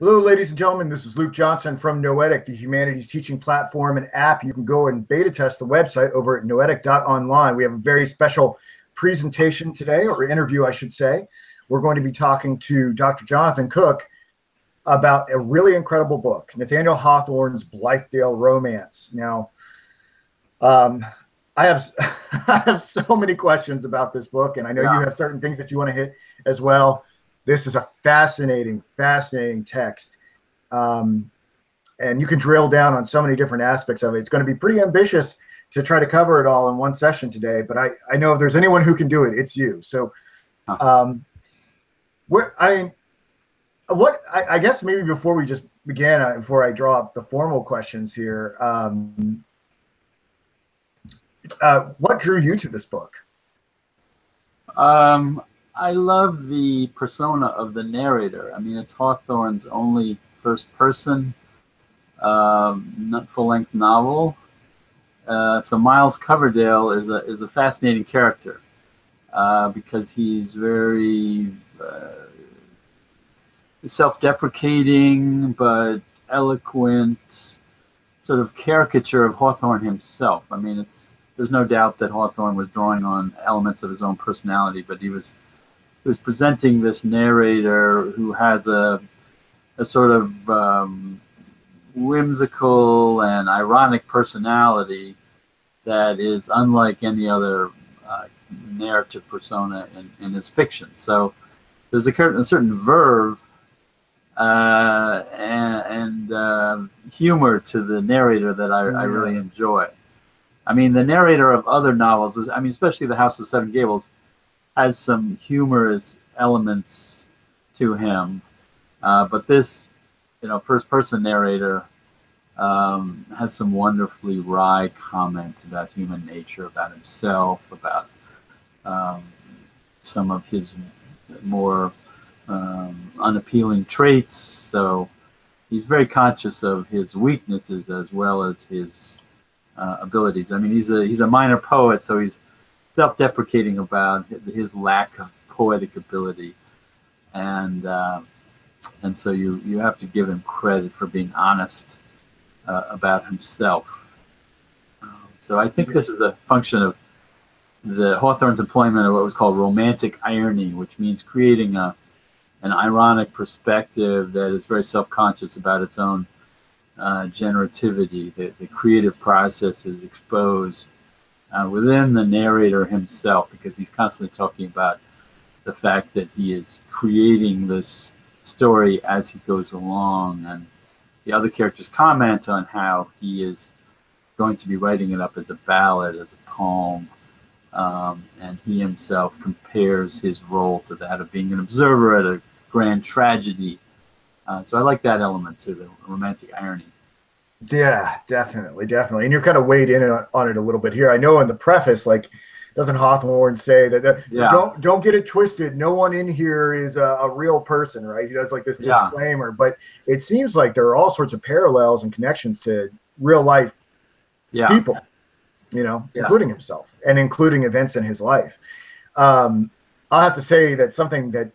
Hello, ladies and gentlemen. This is Luke Johnson from Noetic, the humanities teaching platform and app. You can go and beta test the website over at noetic.online. We have a very special presentation today, or interview, I should say. We're going to be talking to Dr. Jonathan Cook about a really incredible book, Nathaniel Hawthorne's Blithedale Romance. Now, I have I have so many questions about this book, and I know you have certain things that you want to hit as well. This is a fascinating text. And you can drill down on so many different aspects of it. It's going to be pretty ambitious to try to cover it all in one session today, but I know if there's anyone who can do it, it's you. So I guess maybe before we just begin, before I draw up the formal questions here, what drew you to this book? I love the persona of the narrator. I mean, it's Hawthorne's only first-person full-length novel. So Miles Coverdale is a fascinating character because he's very self-deprecating but eloquent, sort of caricature of Hawthorne himself. I mean, there's no doubt that Hawthorne was drawing on elements of his own personality, but he was presenting this narrator who has a sort of whimsical and ironic personality that is unlike any other narrative persona in his fiction. So there's a certain verve and humor to the narrator that I really enjoy. I mean, the narrator of other novels, I mean, especially The House of Seven Gables, has some humorous elements to him, but this, first-person narrator has some wonderfully wry comments about human nature, about himself, about some of his more unappealing traits. So he's very conscious of his weaknesses as well as his abilities. I mean, he's a minor poet, so he's self-deprecating about his lack of poetic ability, and so you have to give him credit for being honest about himself. So I think this is a function of the Hawthorne's employment of what was called romantic irony, which means creating an ironic perspective that is very self-conscious about its own generativity. The creative process is exposed within the narrator himself, because he's constantly talking about the fact that he is creating this story as he goes along, and the other characters comment on how he is going to be writing it up as a ballad, as a poem, and he himself compares his role to that of being an observer at a grand tragedy. So I like that element to the romantic irony. Yeah, definitely. And you've kind of weighed in on it a little bit here. I know in the preface, like, doesn't Hawthorne say that don't get it twisted, no one in here is a real person, right? He does like this disclaimer, but it seems like there are all sorts of parallels and connections to real life people, including himself and including events in his life. I'll have to say that something that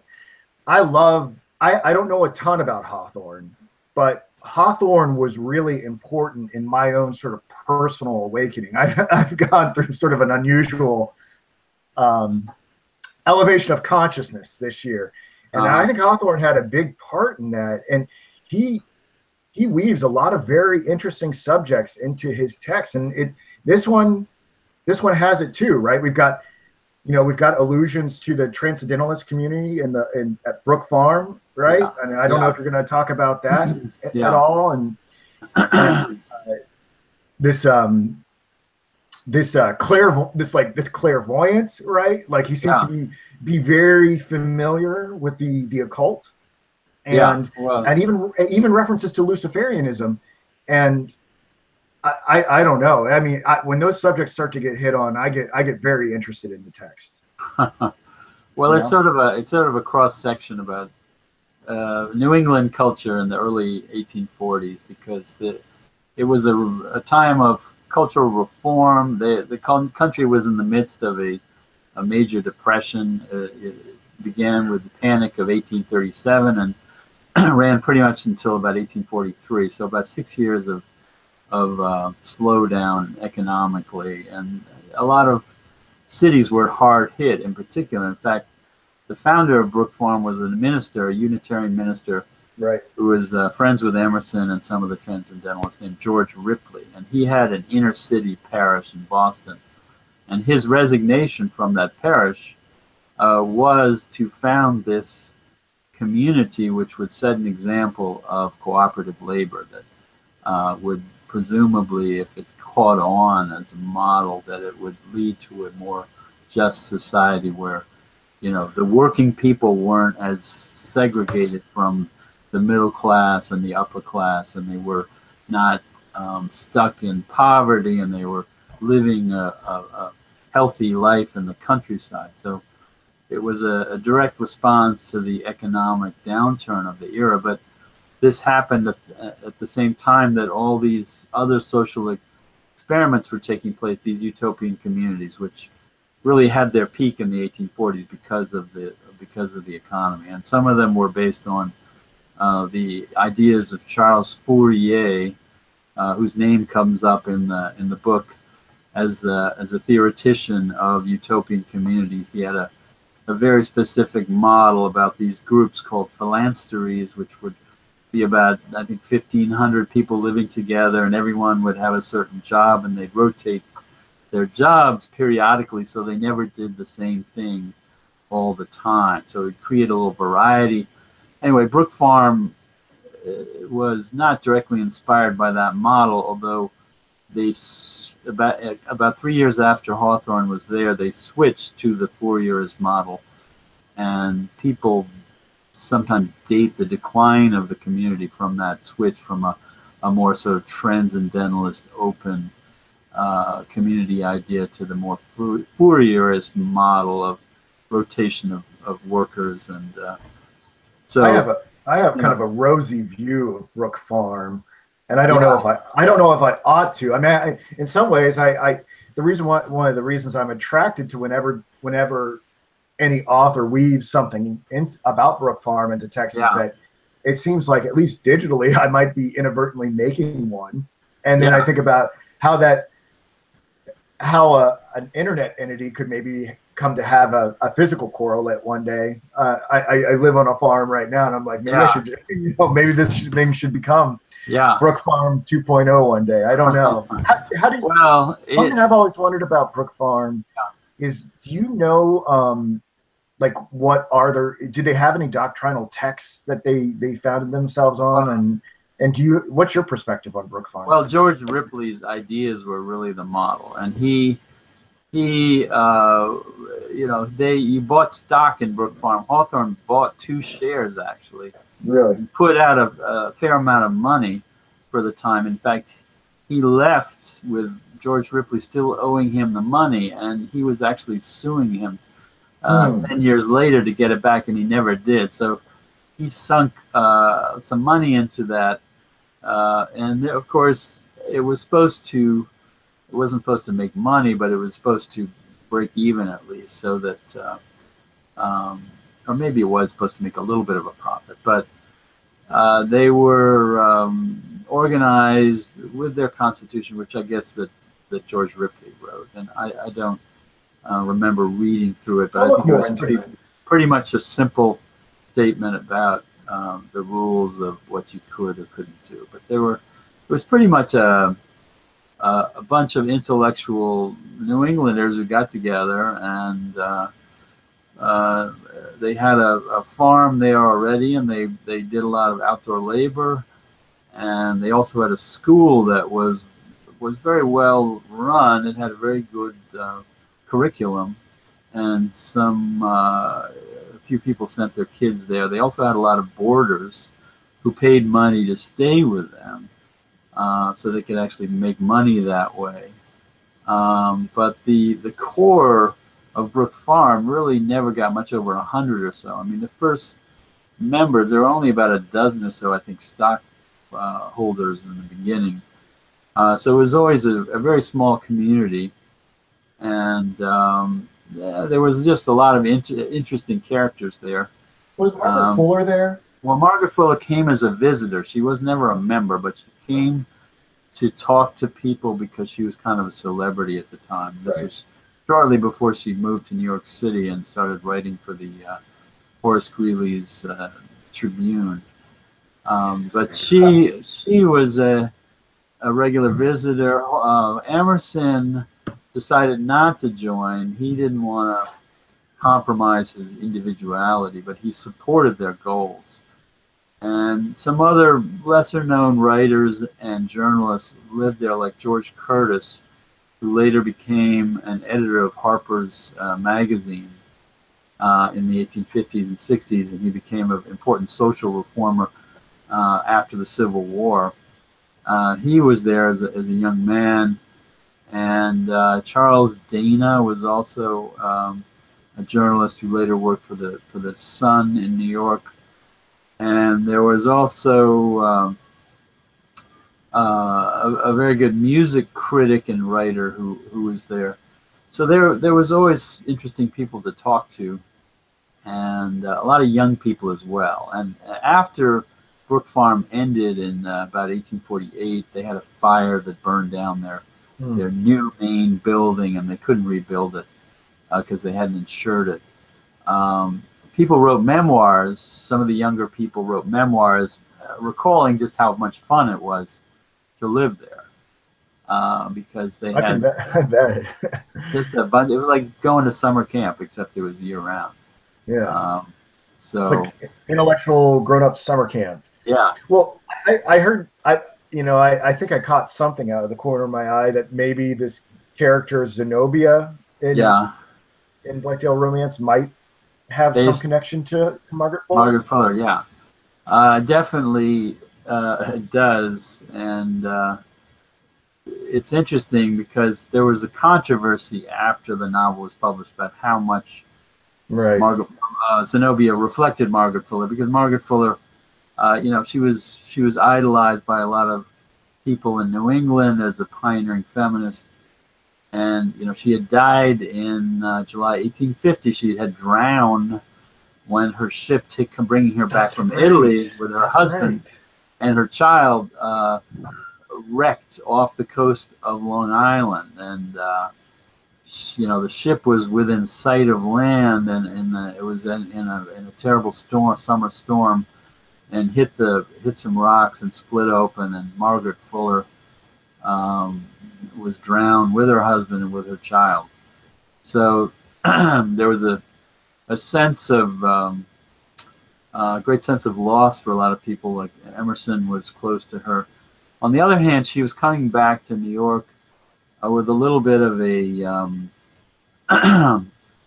I love, I don't know a ton about Hawthorne, but Hawthorne was really important in my own sort of personal awakening. I've gone through sort of an unusual elevation of consciousness this year, and I think Hawthorne had a big part in that. And he weaves a lot of very interesting subjects into his text, and this one has it too, right? We've got allusions to the transcendentalist community at Brook Farm, right? And I don't know if you're going to talk about that at all. And this clairvoyance, right? Like he seems to be very familiar with the occult, and even references to Luciferianism. And I don't know. I mean, when those subjects start to get hit on, I get very interested in the text. Well, it's sort of a cross section about New England culture in the early 1840s, because it was a time of cultural reform. The country was in the midst of a major depression. It began with the Panic of 1837, and ran pretty much until about 1843. So about 6 years of slowdown economically, and a lot of cities were hard hit. In particular, in fact, the founder of Brook Farm was a minister, a Unitarian minister, Right. who was friends with Emerson and some of the Transcendentalists, named George Ripley, and he had an inner city parish in Boston, and his resignation from that parish was to found this community which would set an example of cooperative labor that would presumably, if it caught on as a model, that it would lead to a more just society where, you know, the working people weren't as segregated from the middle class and the upper class, and they were not stuck in poverty, and they were living a healthy life in the countryside. So it was a direct response to the economic downturn of the era, but this happened at the same time that all these other social experiments were taking place, these utopian communities, which really had their peak in the 1840s because of the economy, and some of them were based on the ideas of Charles Fourier, whose name comes up in the book as a theoretician of utopian communities. He had a very specific model about these groups called phalansteries, which would be about, I think, 1,500 people living together, and everyone would have a certain job, and they'd rotate their jobs periodically, so they never did the same thing all the time. So it created a little variety. Anyway, Brook Farm was not directly inspired by that model, although they about 3 years after Hawthorne was there, they switched to the Fourierist model, and people sometimes date the decline of the community from that switch from a more sort of transcendentalist, open community idea to the more Fourierist model of rotation of workers. And so I have kind of a rosy view of Brook Farm, and I don't know if I ought to. I mean, in some ways, one of the reasons I'm attracted to whenever any author weaves something in about Brook Farm into text is that it seems like, at least digitally, I might be inadvertently making one. And then I think about how an internet entity could maybe come to have a physical correlate one day. I live on a farm right now, and I'm like, maybe I should, maybe this thing should become Brook Farm 2.0 one day. I don't know. How do you? Well, something I've always wondered about Brook Farm is, do you know, like, do they have any doctrinal texts that they founded themselves on? And what's your perspective on Brook Farm? Well, George Ripley's ideas were really the model, and he you bought stock in Brook Farm. Hawthorne bought 2 shares, actually. Really? He put out a fair amount of money for the time. In fact, he left with George Ripley still owing him the money, and he was actually suing him 10 years later to get it back, and he never did. So he sunk some money into that, and of course it wasn't supposed to make money, but it was supposed to break even at least, so that or maybe it was supposed to make a little bit of a profit, but they were organized with their constitution, which I guess that George Ripley wrote, and I don't remember reading through it, but I think it was pretty much a simple statement about the rules of what you could or couldn't do. But it was pretty much a bunch of intellectual New Englanders who got together, and they had a farm there already, and they did a lot of outdoor labor, and they also had a school that was very well run. It had a very good curriculum, and a few people sent their kids there. They also had a lot of boarders who paid money to stay with them, so they could actually make money that way. But the core of Brook Farm really never got much over 100 or so. I mean, the first members, there were only about a dozen or so, I think, stock holders in the beginning. So it was always a very small community, and there was just a lot of interesting characters there. Was Margaret Fuller there? Well, Margaret Fuller came as a visitor. She was never a member, but she came to talk to people because she was kind of a celebrity at the time. This Right. was shortly before she moved to New York City and started writing for the Horace Greeley's Tribune. But she was a regular visitor. Emerson decided not to join. He didn't want to compromise his individuality, but he supported their goals. And some other lesser known writers and journalists lived there, like George Curtis, who later became an editor of Harper's Magazine in the 1850s and 60s, and he became an important social reformer after the Civil War. He was there as a young man, and Charles Dana was also a journalist who later worked for the Sun in New York. And there was also a very good music critic and writer who was there. So there was always interesting people to talk to, and a lot of young people as well. And after Brook Farm ended in about 1848, they had a fire that burned down their new main building, and they couldn't rebuild it because they hadn't insured it. People wrote memoirs. Some of the younger people wrote memoirs, recalling just how much fun it was to live there, because they had I bet. just a bunch. It was like going to summer camp, except it was year round. Yeah. It's So like intellectual grown-up summer camp. yeah, Well, I heard I think I caught something out of the corner of my eye that maybe this character Zenobia yeah. in Blithedale Romance might have some Based connection to Margaret Fuller. Margaret Fuller, yeah, definitely it does, and it's interesting because there was a controversy after the novel was published about how much Right. Margaret Zenobia reflected Margaret Fuller, because Margaret Fuller, she was idolized by a lot of people in New England as a pioneering feminist, and she had died in July 1850. She had drowned when her ship bringing her back That's from right. Italy with her That's right. husband and her child wrecked off the coast of Long Island, and the ship was within sight of land, and it was in a terrible summer storm, and hit some rocks and split open, and Margaret Fuller was drowned with her husband and with her child. So there was a sense of great sense of loss for a lot of people. Like Emerson was close to her. On the other hand, she was coming back to New York with a little bit of a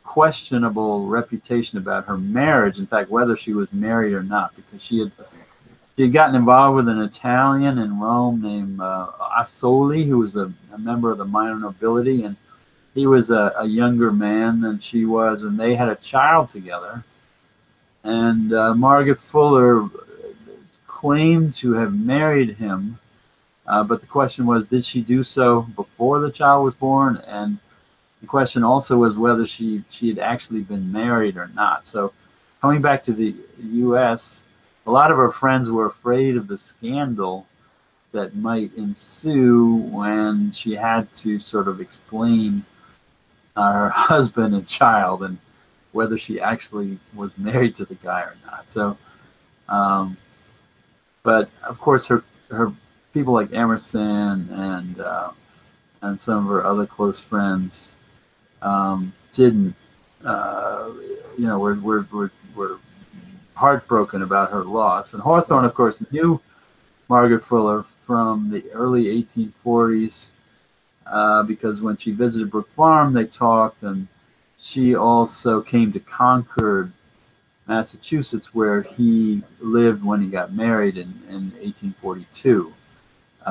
questionable reputation about her marriage. In fact, whether she was married or not, because she had gotten involved with an Italian in Rome named Asoli, who was a member of the minor nobility, and he was a younger man than she was, and they had a child together. And Margaret Fuller claimed to have married him, but the question was, did she do so before the child was born? And the question also was whether she had actually been married or not. So coming back to the U.S., a lot of her friends were afraid of the scandal that might ensue when she had to sort of explain her husband and child, and whether she actually was married to the guy or not. So, but of course, her people like Emerson and some of her other close friends didn't, were heartbroken about her loss. And Hawthorne, of course, knew Margaret Fuller from the early 1840s because when she visited Brook Farm, they talked, and she also came to Concord, Massachusetts, where he lived when he got married in 1842,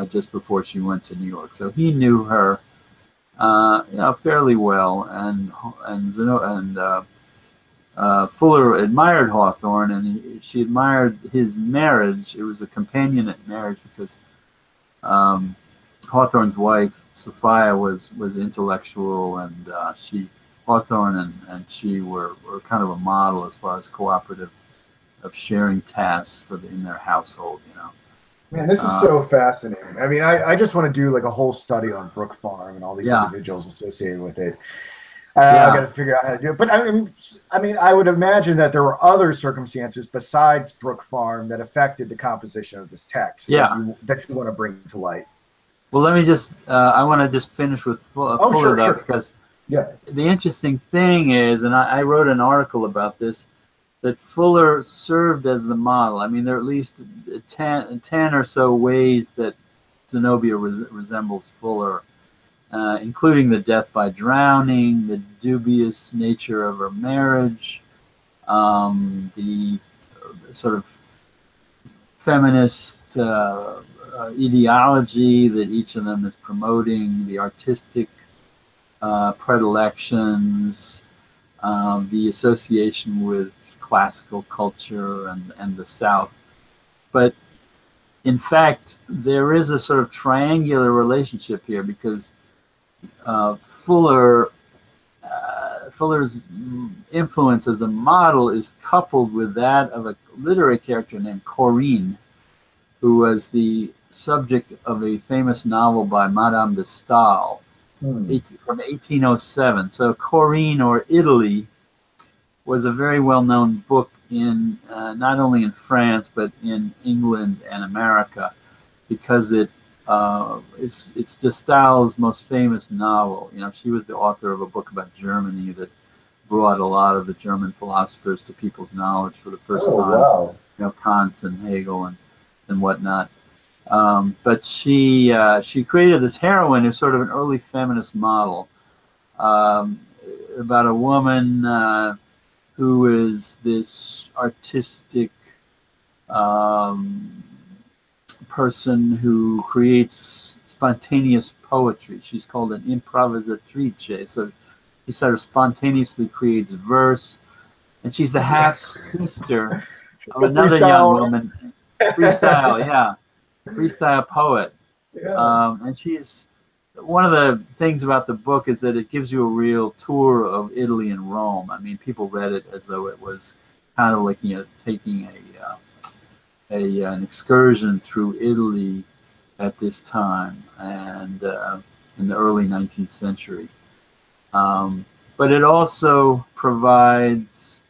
just before she went to New York. So he knew her, fairly well, and Fuller admired Hawthorne, and she admired his marriage. It was a companionate marriage because Hawthorne's wife, Sophia, was intellectual, and Hawthorne and she were kind of a model as far as cooperative sharing tasks in their household. Man, this is so fascinating. I mean, I just want to do like a whole study on Brook Farm and all these Yeah. individuals associated with it. I got to figure out how to do it. But I mean, I would imagine that there were other circumstances besides Brook Farm that affected the composition of this text that you want to bring to light. Well, let me just, I want to just finish with Fuller, though, because the interesting thing is, and I wrote an article about this, that Fuller served as the model. I mean, there are at least 10 or so ways that Zenobia resembles Fuller, including the death by drowning, the dubious nature of her marriage, the sort of feminist ideology that each of them is promoting, the artistic predilections, the association with classical culture and the South. But in fact, there is a sort of triangular relationship here, because Fuller's influence as a model is coupled with that of a literary character named Corinne, who was the subject of a famous novel by Madame de Staël from 1807. So Corinne, or Italy, was a very well-known book in not only in France but in England and America, because it's de Staël's most famous novel. She was the author of a book about Germany that brought a lot of the German philosophers to people's knowledge for the first time. Wow. Kant and Hegel and whatnot. But she created this heroine who's sort of an early feminist model, about a woman who is this artistic person who creates spontaneous poetry. She's called an improvisatrice. So she sort of spontaneously creates verse, and she's the half sister of another young woman. Freestyle, freestyle poet. And she's, one of the things about the book is that it gives you a real tour of Italy and Rome. I mean, people read it as though it was kind of like taking an excursion through Italy at this time and in the early 19th century. But it also provides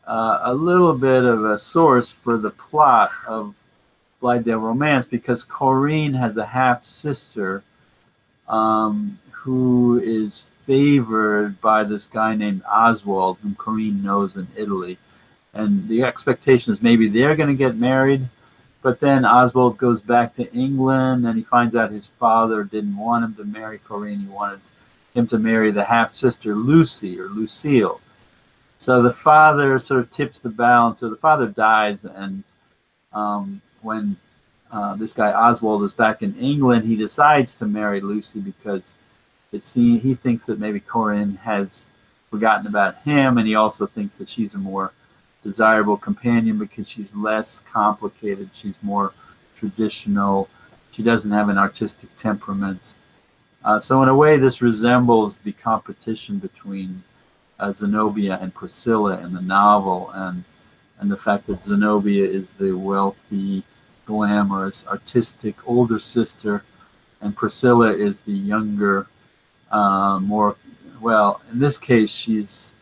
a little bit of a source for the plot of Blithedale Romance, because Corinne has a half-sister who is favored by this guy named Oswald, whom Corinne knows in Italy. And the expectation is maybe they're going to get married, but then Oswald goes back to England and he finds out his father didn't want him to marry Corinne. He wanted him to marry the half-sister Lucy, or Lucille. So the father sort of tips the balance. So the father dies, and when this guy Oswald is back in England, he decides to marry Lucy because he thinks that maybe Corinne has forgotten about him, and he also thinks that she's a more desirable companion because she's less complicated, she's more traditional, she doesn't have an artistic temperament. So in a way, this resembles the competition between Zenobia and Priscilla in the novel, and the fact that Zenobia is the wealthy, glamorous, artistic older sister, and Priscilla is the younger, more, well, in this case, she's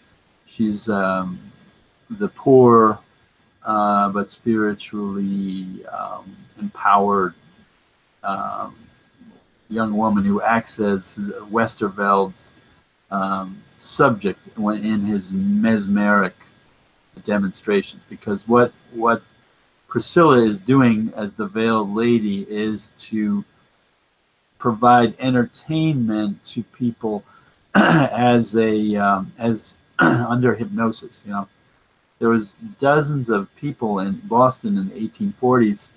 the poor but spiritually empowered young woman who acts as Westerveld's subject in his mesmeric demonstrations. Because what Priscilla is doing as the veiled lady is to provide entertainment to people as under hypnosis. There was dozens of people in Boston in the 1840s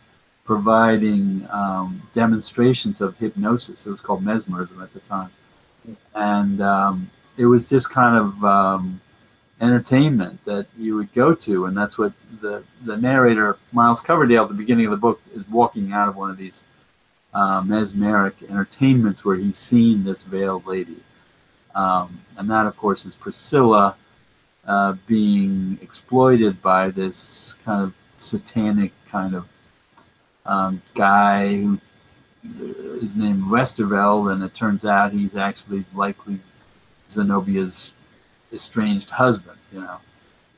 providing demonstrations of hypnosis. It was called mesmerism at the time, and it was just kind of entertainment that you would go to, and that's what the narrator, Miles Coverdale, at the beginning of the book, is walking out of one of these mesmeric entertainments where he's seen this veiled lady, and that, of course, is Priscilla. being exploited by this kind of satanic kind of guy who is named Westerveld, and it turns out he's actually likely Zenobia's estranged husband.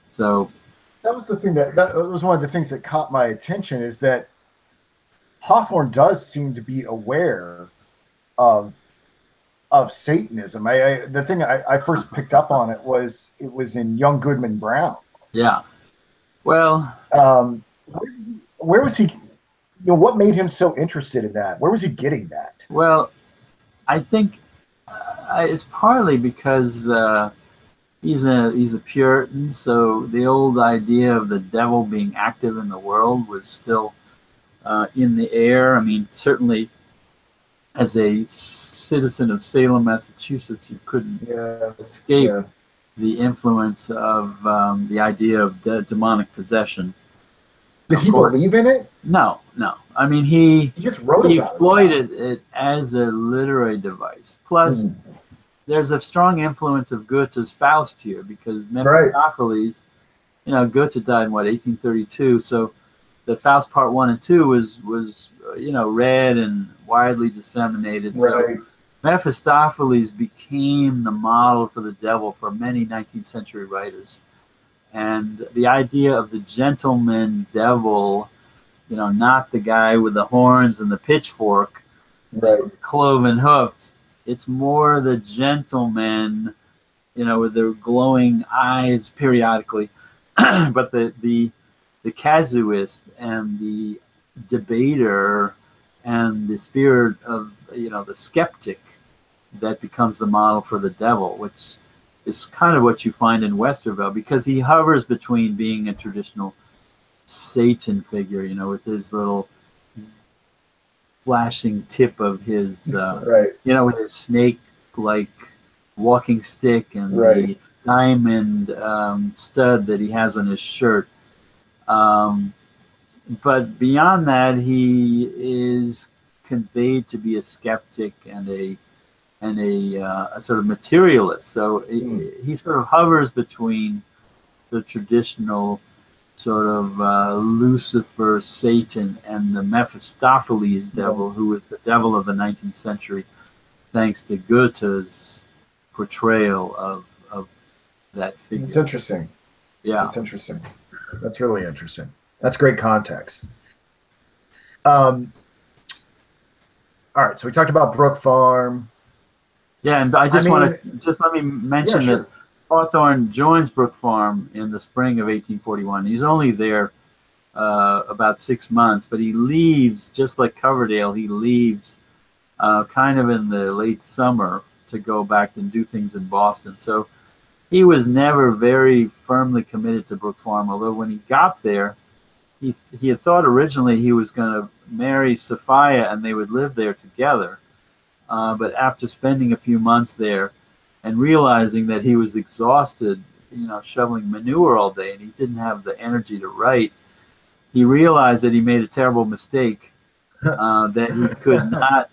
So that was the thing that was one of the things that caught my attention, is that Hawthorne does seem to be aware of Satanism. The thing I first picked up on it was in Young Goodman Brown. Yeah. Well, where was he? What made him so interested in that? Where was he getting that? Well, I think it's partly because he's a Puritan, so the old idea of the devil being active in the world was still in the air. I mean, certainly as a citizen of Salem, Massachusetts, you couldn't escape the influence of the idea of demonic possession. Did he believe in it? No. I mean, he just wrote he exploited it as a literary device. Plus, there's a strong influence of Goethe's Faust here, because Mephistopheles, Goethe died in 1832, so the Faust Part 1 and 2 was read and widely disseminated. So Mephistopheles became the model for the devil for many 19th century writers. And the idea of the gentleman devil, not the guy with the horns and the pitchfork, the cloven hoofs. It's more the gentleman, with their glowing eyes periodically. But the casuist and the debater and the spirit of, the skeptic, that becomes the model for the devil, which is kind of what you find in Westerveld, because he hovers between being a traditional Satan figure, with his little flashing tip of his, with his snake-like walking stick and the diamond stud that he has on his shirt. But beyond that, he is conveyed to be a skeptic and a sort of materialist. So he sort of hovers between the traditional sort of Lucifer, Satan, and the Mephistopheles devil, who is the devil of the 19th century, thanks to Goethe's portrayal of that figure. It's interesting. Yeah. It's interesting. That's really interesting. That's great context. All right, so we talked about Brook Farm. Yeah, and I just want to let me mention that Hawthorne joins Brook Farm in the spring of 1841. He's only there about 6 months, but he leaves, just like Coverdale, he leaves kind of in the late summer to go back and do things in Boston. So he was never very firmly committed to Brook Farm, although when he got there, he had thought originally he was going to marry Sophia and they would live there together. But after spending a few months there and realizing that he was exhausted, shoveling manure all day, and he didn't have the energy to write, he realized that he made a terrible mistake, that he could not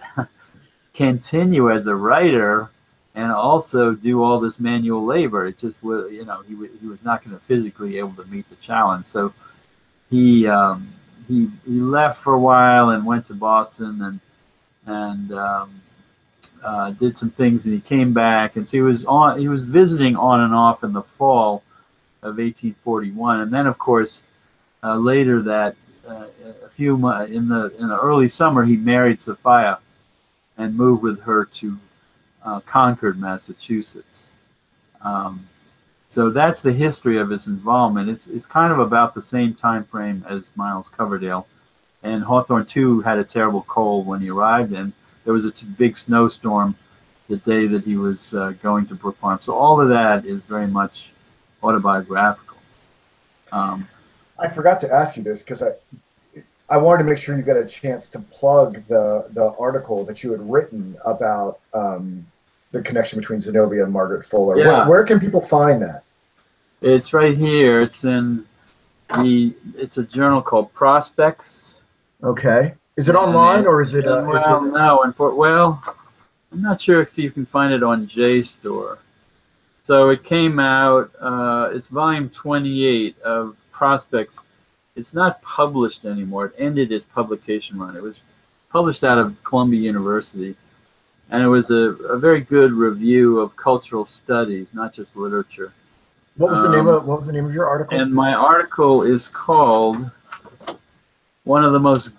continue as a writer and also do all this manual labor. It just was, he was not going to physically able to meet the challenge. So he left for a while and went to Boston and did some things, and he came back, and so he was visiting on and off in the fall of 1841, and then of course later that a few months in the early summer he married Sophia and moved with her to Concord, Massachusetts. So that's the history of his involvement. It's kind of about the same time frame as Miles Coverdale, and Hawthorne too had a terrible cold when he arrived, and there was a big snowstorm the day that he was going to Brook Farm. So all of that is very much autobiographical. I forgot to ask you this because I wanted to make sure you got a chance to plug the article that you had written about the connection between Zenobia and Margaret Fuller. Yeah. Where can people find that? It's right here. It's in it's a journal called Prospects. Okay. Is it online or is it? No. I'm not sure if you can find it on JSTOR. So it came out, it's volume 28 of Prospects. It's not published anymore. It ended its publication run. It was published out of Columbia University, and it was a very good review of cultural studies, not just literature. What was the name of your article? And my article is called "One of the Most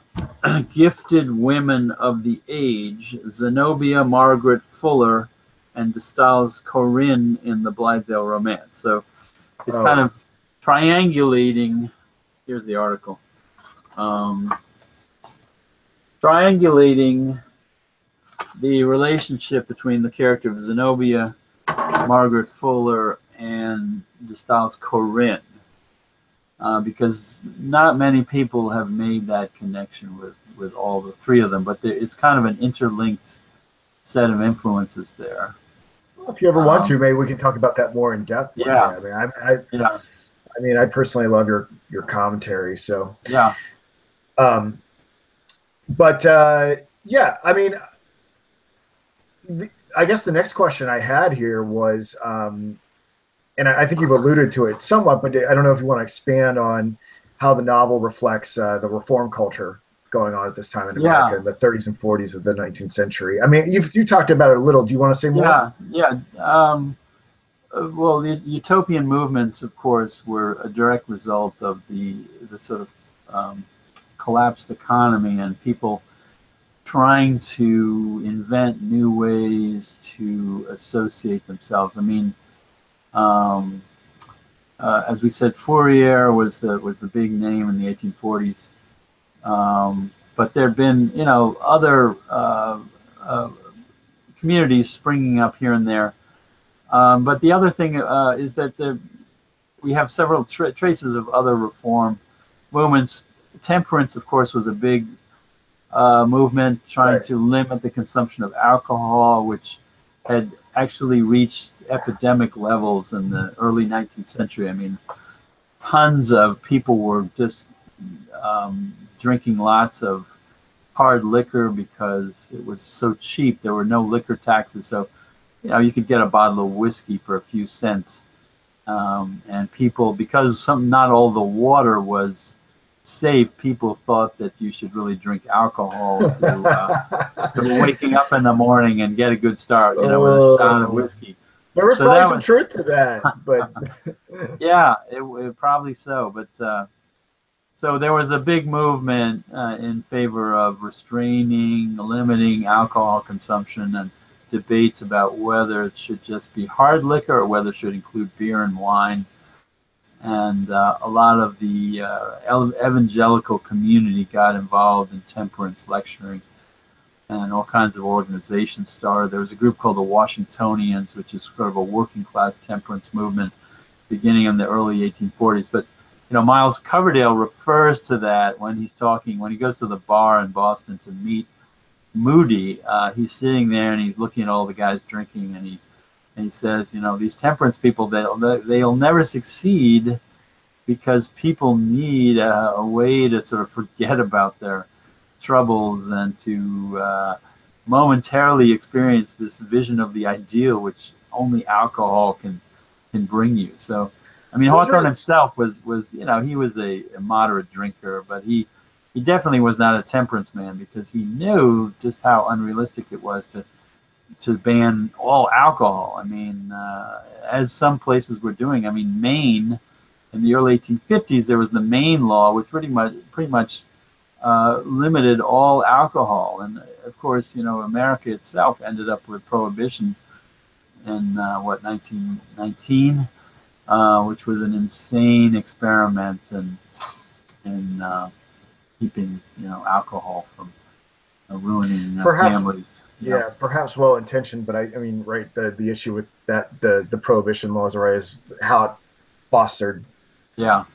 Gifted Women of the Age: Zenobia Margaret Fuller and de Stael's Corinne in the Blithedale Romance." So it's kind of triangulating. Here's the article. Triangulating the relationship between the character of Zenobia Margaret Fuller and de Stael's Corinne, because not many people have made that connection with all the three of them, but it's kind of an interlinked set of influences there. Well, if you ever want to, maybe we can talk about that more in depth. Yeah. I mean, I personally love your commentary. So yeah. Yeah, I mean, I guess the next question I had here was, and I think you've alluded to it somewhat, but I don't know if you want to expand on how the novel reflects the reform culture going on at this time in America in the 30s and 40s of the 19th century. I mean, you talked about it a little. Do you want to say more? Yeah. Well, the utopian movements, of course, were a direct result of the sort of collapsed economy and people trying to invent new ways to associate themselves. I mean, as we said, Fourier was the big name in the 1840s, but there have been other communities springing up here and there. But the other thing is that we have several traces of other reform movements. Temperance, of course, was a big movement trying to limit the consumption of alcohol, which had actually reached epidemic levels in the early 19th century. I mean, tons of people were just drinking lots of hard liquor because it was so cheap. There were no liquor taxes, so you could get a bottle of whiskey for a few cents. And people, because not all the water was safe, people thought that you should really drink alcohol to waking up in the morning and get a good start, with a shot of whiskey. There was probably some truth to that, but yeah, it probably so. But so there was a big movement in favor of limiting alcohol consumption, and debates about whether it should just be hard liquor or whether it should include beer and wine. And a lot of the evangelical community got involved in temperance lecturing, and all kinds of organizations started. There was a group called the Washingtonians, which is sort of a working class temperance movement beginning in the early 1840s. But Miles Coverdale refers to that when he goes to the bar in Boston to meet Moody. He's sitting there and he's looking at all the guys drinking, and he says, these temperance people, they'll never succeed because people need a way to sort of forget about their troubles and to momentarily experience this vision of the ideal, which only alcohol can bring you. So, I mean, Hawthorne himself was he was a moderate drinker, but he definitely was not a temperance man, because he knew just how unrealistic it was to ban all alcohol. I mean, as some places were doing. I mean, Maine, in the early 1850s, there was the Maine law, which pretty much limited all alcohol. And of course, America itself ended up with prohibition in 1919, which was an insane experiment in keeping alcohol from ruining families. Yeah, perhaps well intentioned, but I mean, right, the issue with that the prohibition laws, right, is how it fostered the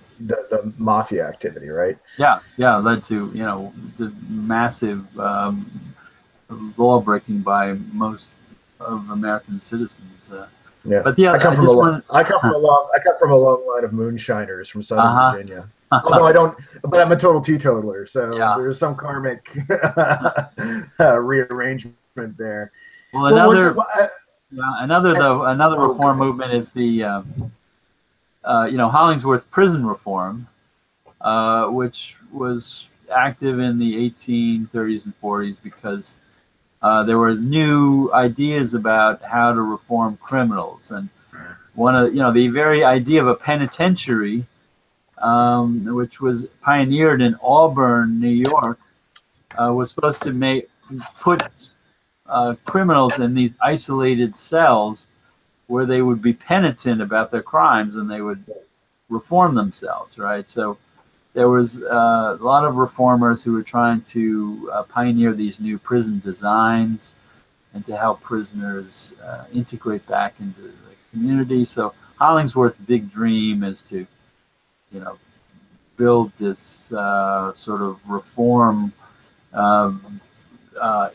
mafia activity, right? Led to the massive law breaking by most of American citizens. But yeah, I come from a long line of moonshiners from Southern Virginia. Although but I'm a total teetotaler, so there's some karmic rearrangement there. Well, Yeah, another reform movement is the Hollingsworth prison reform, which was active in the 1830s and 40s because there were new ideas about how to reform criminals, and one of the very idea of a penitentiary, which was pioneered in Auburn, New York, was supposed to put criminals in these isolated cells where they would be penitent about their crimes and they would reform themselves, right? So there was a lot of reformers who were trying to pioneer these new prison designs and to help prisoners integrate back into the community. So Hollingsworth's big dream is to, build this sort of reform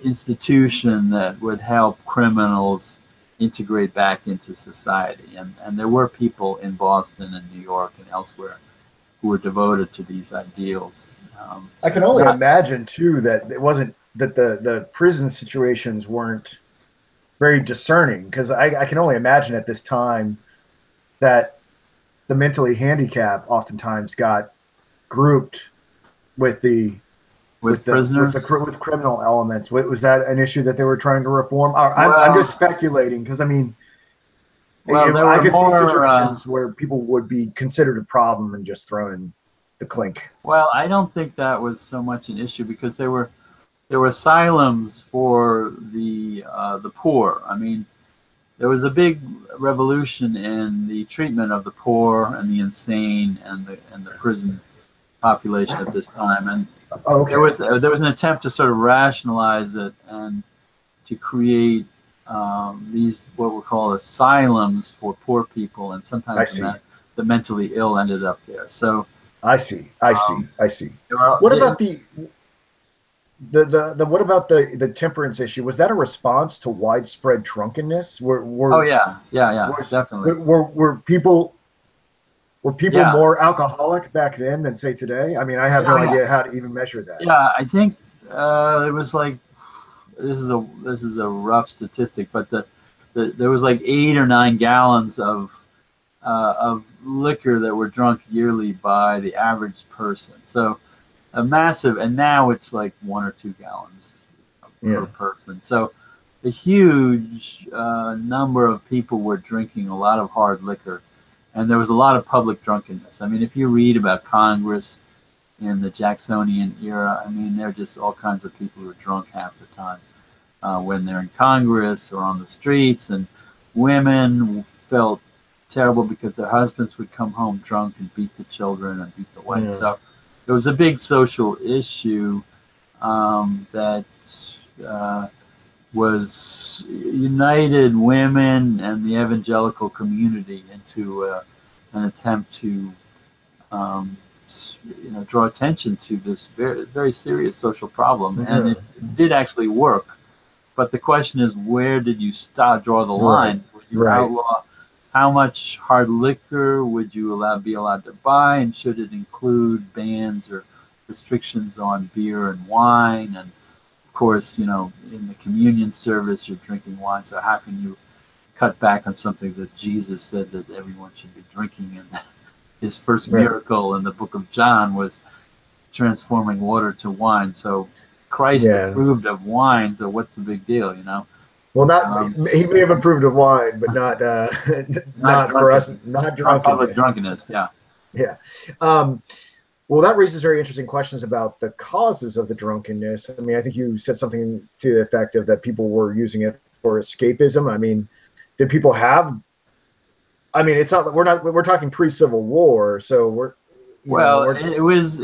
institution that would help criminals integrate back into society. And there were people in Boston and New York and elsewhere who were devoted to these ideals. I can only imagine too that it wasn't that the prison situations weren't very discerning, because I can only imagine at this time that the mentally handicapped oftentimes got grouped with prisoners, with criminal elements. Was that an issue that they were trying to reform? I'm just speculating, because I mean, I could see situations where people would be considered a problem and just thrown in the clink. Well, I don't think that was so much an issue because there were asylums for the poor. I mean, there was a big revolution in the treatment of the poor and the insane and the prison population at this time, and there was an attempt to sort of rationalize it and to create these what were called asylums for poor people, and sometimes the mentally ill ended up there. So I see. What about what about the temperance issue? Was that a response to widespread drunkenness? Definitely. Were people more alcoholic back then than say today? I mean, I have no idea how to even measure that. Yeah, I think it was like, this is a rough statistic, but there was like 8 or 9 gallons of liquor that were drunk yearly by the average person. So a massive, and now it's like 1 or 2 gallons per person. So a huge number of people were drinking a lot of hard liquor, and there was a lot of public drunkenness. I mean, if you read about Congress in the Jacksonian era, I mean, there are just all kinds of people who are drunk half the time when they're in Congress or on the streets, and women felt terrible because their husbands would come home drunk and beat the children and beat the wife. So it was a big social issue that was united women and the evangelical community into an attempt to draw attention to this very, very serious social problem. And it did actually work. But the question is, where did you draw the line? Would you outlaw? How much hard liquor would you be allowed to buy, and should it include bans or restrictions on beer and wine? And of course, in the communion service, you're drinking wine, so how can you cut back on something that Jesus said that everyone should be drinking? And his first miracle in the book of John was transforming water to wine. So Christ approved of wine, so what's the big deal, Well, he may have approved of wine, but not for us, not drunkenness. Public drunkenness, yeah. Well, that raises very interesting questions about the causes of the drunkenness. I mean, I think you said something to the effect of that people were using it for escapism. I mean, did people have? I mean, it's not. We're talking pre-Civil War, so it was.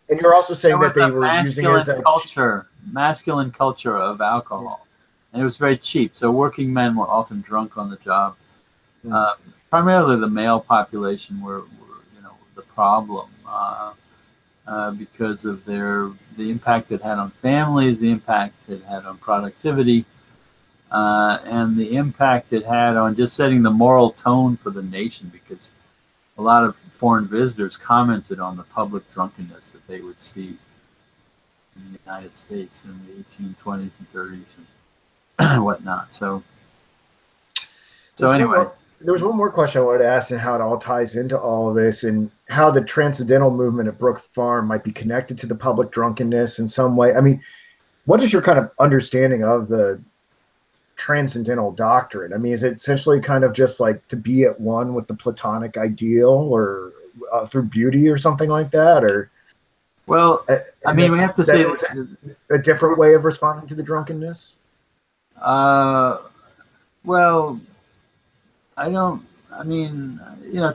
And you're also saying that they were using it as a masculine culture of alcohol, and it was very cheap. So working men were often drunk on the job. Primarily, the male population were the problem because of the impact it had on families, the impact it had on productivity, and the impact it had on just setting the moral tone for the nation, because a lot of foreign visitors commented on the public drunkenness that they would see in the United States in the 1820s and 30s and whatnot. So So anyway, There was one more question I wanted to ask, and how it all ties into all of this, and how the transcendental movement at Brook Farm might be connected to the public drunkenness in some way. I mean, what is your kind of understanding of the transcendental doctrine? I mean, is it essentially kind of just like to be at one with the Platonic ideal, or through beauty or something like that? Or well, I mean, we have to say a different way of responding to the drunkenness. Well, I don't. I mean,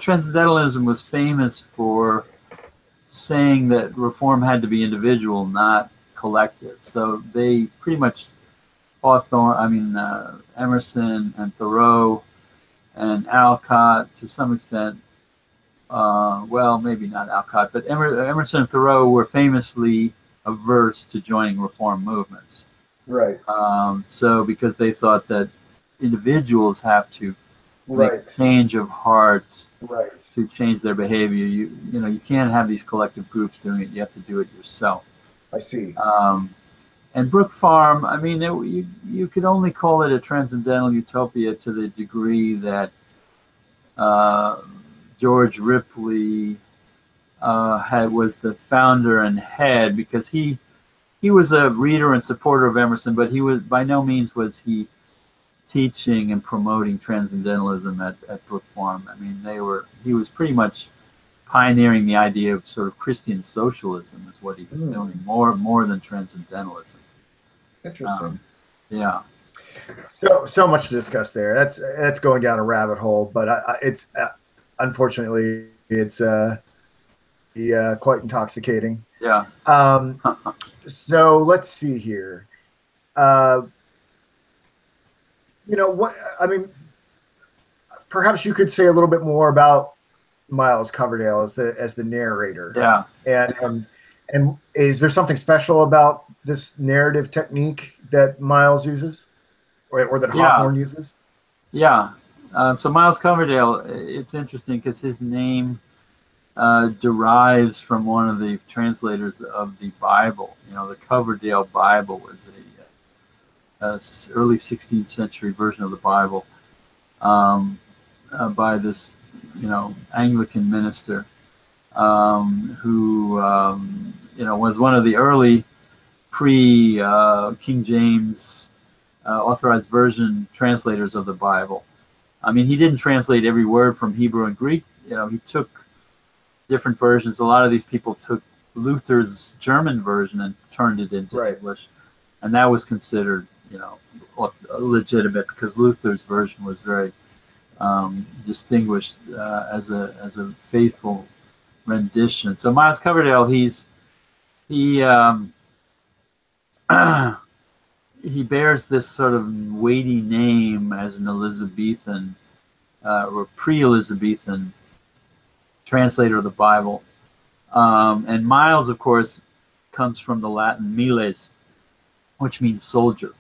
transcendentalism was famous for saying that reform had to be individual, not collective. So they pretty much Emerson and Thoreau and Alcott to some extent. Well, maybe not Alcott, but Emerson and Thoreau were famously averse to joining reform movements. Right. So because they thought that individuals have to make a change of heart to change their behavior. You can't have these collective groups doing it. You have to do it yourself. I see. And Brook Farm, I mean, you could only call it a transcendental utopia to the degree that George Ripley was the founder and head, because he was a reader and supporter of Emerson, but he was by no means was he teaching and promoting transcendentalism at Brook Farm. I mean, he was pretty much pioneering the idea of sort of Christian socialism is what he was doing, more than transcendentalism. Interesting. Yeah. So much to discuss there. That's going down a rabbit hole, but it's unfortunately it's quite intoxicating. Yeah. So let's see here. What I mean, perhaps you could say a little bit more about Miles Coverdale as the narrator. Yeah. And is there something special about this narrative technique that Miles uses, or that Hawthorne uses? Yeah. So Miles Coverdale, it's interesting because his name derives from one of the translators of the Bible. The Coverdale Bible was a early 16th century version of the Bible by this Anglican minister who was one of the early pre-King James authorized version translators of the Bible. I mean, he didn't translate every word from Hebrew and Greek. He took different versions. A lot of these people took Luther's German version and turned it into English, and that was considered legitimate because Luther's version was very distinguished as a faithful rendition. So Miles Coverdale, he bears this sort of weighty name as an Elizabethan or pre-Elizabethan translator of the Bible. And Miles, of course, comes from the Latin miles, which means soldier.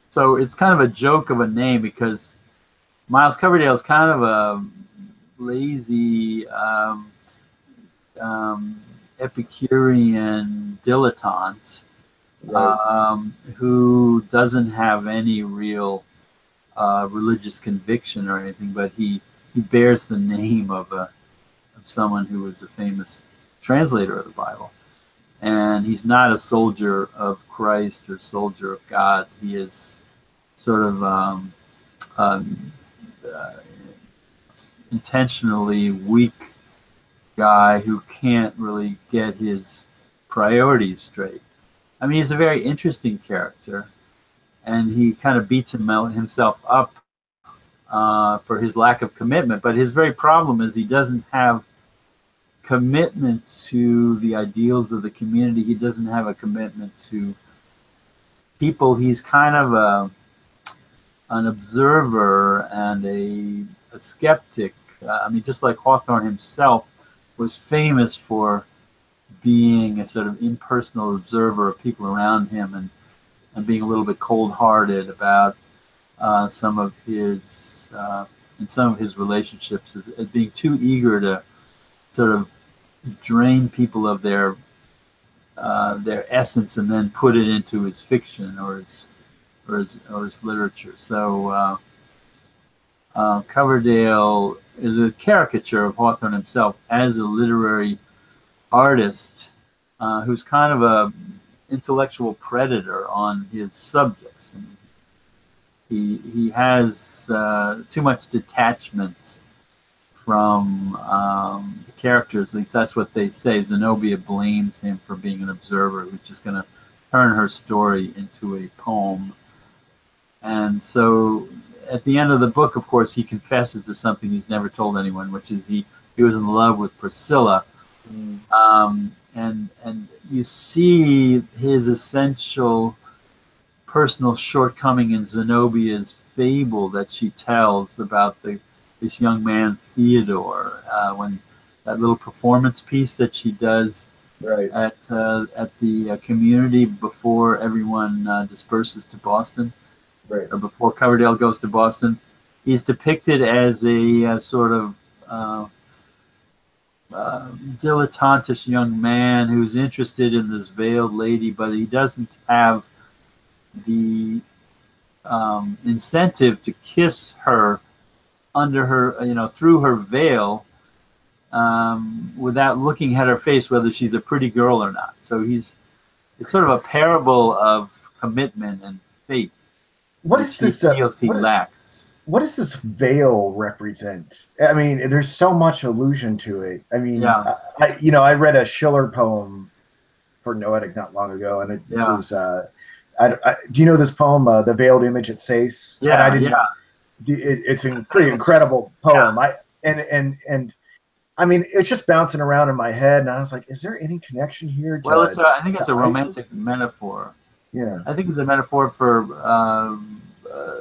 So it's kind of a joke of a name because Miles Coverdale is kind of a lazy Epicurean dilettante who doesn't have any real religious conviction or anything, but he bears the name of someone who was a famous translator of the Bible. And he's not a soldier of Christ or soldier of God. He is sort of intentionally weak guy who can't really get his priorities straight. I mean, he's a very interesting character, and he kind of beats himself up for his lack of commitment. But his very problem is he doesn't have commitment to the ideals of the community. He doesn't have a commitment to people. He's kind of an observer and a skeptic. I mean, just like Hawthorne himself was famous for being a sort of impersonal observer of people around him and being a little bit cold-hearted about some of his relationships, as being too eager to sort of drain people of their essence and then put it into his fiction or his literature. So Coverdale is a caricature of Hawthorne himself as a literary artist who's kind of a intellectual predator on his subjects. And he has too much detachment from the characters. At least that's what they say. Zenobia blames him for being an observer, which is going to turn her story into a poem. And so at the end of the book, of course, he confesses to something he's never told anyone, which is he was in love with Priscilla. And you see his essential personal shortcoming in Zenobia's fable that she tells about this young man Theodore, when that little performance piece that she does at the community before everyone disperses to Boston, or before Coverdale goes to Boston. He's depicted as a sort of dilettantish young man who's interested in this veiled lady, but he doesn't have the incentive to kiss her under her, through her veil, without looking at her face, whether she's a pretty girl or not. So it's sort of a parable of commitment and faith. What is this? Feels he lacks. What does this veil represent? I mean, there's so much allusion to it. I mean, I read a Schiller poem for Noetic not long ago, and it was. Do you know this poem, "The Veiled Image at Sais"? It's a pretty incredible poem. And I mean, it's just bouncing around in my head, and I was like, "Is there any connection here?" Well, I think it's a romantic metaphor. Yeah, I think it's a metaphor for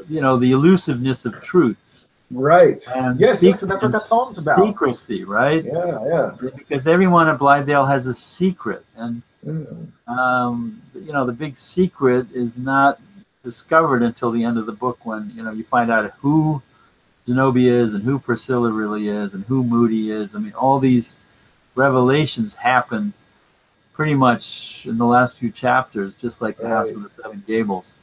the elusiveness of truth. Right. And yes, that's what that poem's about. Secrecy, right? Yeah. Because everyone at Blithedale has a secret, and the big secret is not discovered until the end of the book, when you find out who Zenobia is and who Priscilla really is and who Moody is. I mean, all these revelations happen pretty much in the last few chapters, just like the House of the Seven Gables.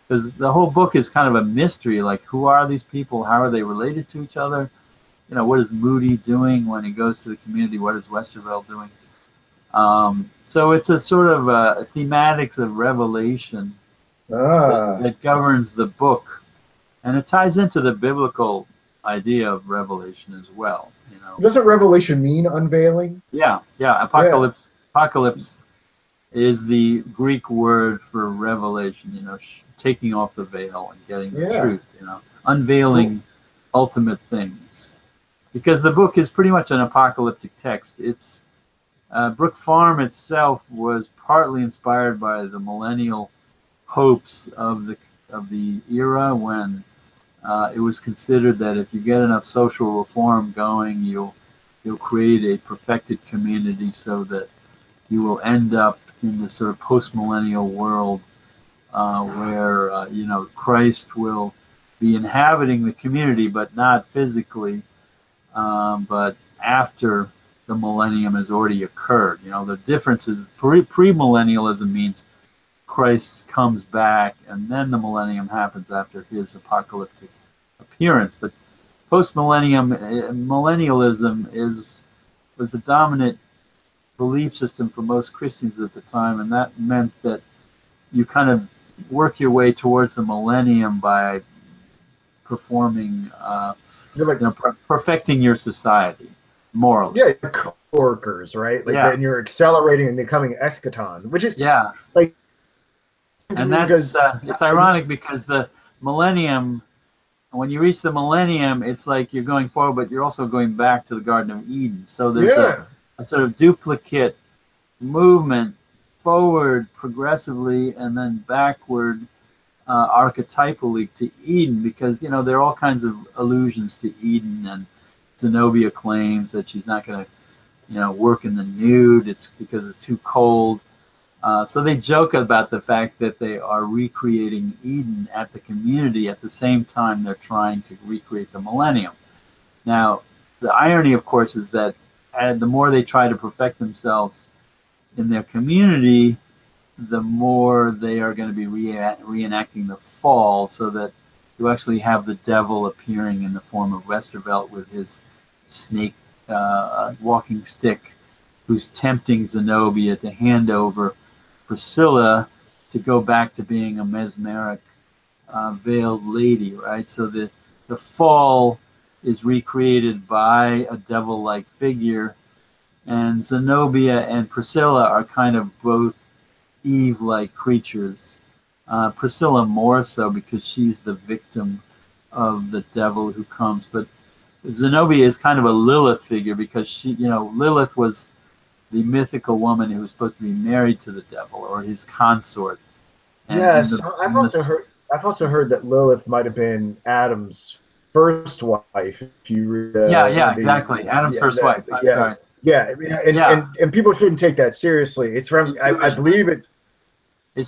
Because the whole book is kind of a mystery, like who are these people? How are they related to each other? What is Moody doing when he goes to the community? What is Westerville doing? So it's a sort of thematics of revelation that governs the book. And it ties into the biblical idea of revelation as well. Doesn't revelation mean unveiling? Yeah. Apocalypse. Apocalypse is the Greek word for revelation. Taking off the veil and getting the truth. Unveiling ultimate things. Because the book is pretty much an apocalyptic text. It's Brook Farm itself was partly inspired by the millennial hopes of the era, when it was considered that if you get enough social reform going, you'll create a perfected community, so that you will end up in this sort of post-millennial world where Christ will be inhabiting the community, but not physically, but after the millennium has already occurred. The difference is premillennialism means Christ comes back, and then the millennium happens after his apocalyptic appearance. But millennialism was the dominant belief system for most Christians at the time, and that meant that you kind of work your way towards the millennium by performing, perfecting your society morally. Yeah, co-workers, right? And you're accelerating and becoming eschaton, which is like. And that's it's ironic, because the millennium, when you reach the millennium, it's like you're going forward, but you're also going back to the Garden of Eden. So there's a sort of duplicate movement forward progressively, and then backward archetypally to Eden, because there are all kinds of allusions to Eden, and Zenobia claims that she's not going to work in the nude. It's because it's too cold. So they joke about the fact that they are recreating Eden at the community at the same time they're trying to recreate the millennium. Now, the irony, of course, is that the more they try to perfect themselves in their community, the more they are going to be reenacting the fall, so that you actually have the devil appearing in the form of Westervelt with his snake walking stick, who's tempting Zenobia to hand over Priscilla to go back to being a mesmeric veiled lady, right? So the fall is recreated by a devil-like figure, and Zenobia and Priscilla are kind of both Eve-like creatures. Priscilla more so because she's the victim of the devil who comes, but Zenobia is kind of a Lilith figure because she, Lilith was the mythical woman who was supposed to be married to the devil or his consort. And Yes, I've also heard that Lilith might have been Adam's first wife. If you read, yeah, exactly. Adam's first wife. I'm sorry. Yeah, and people shouldn't take that seriously. It's from I believe it's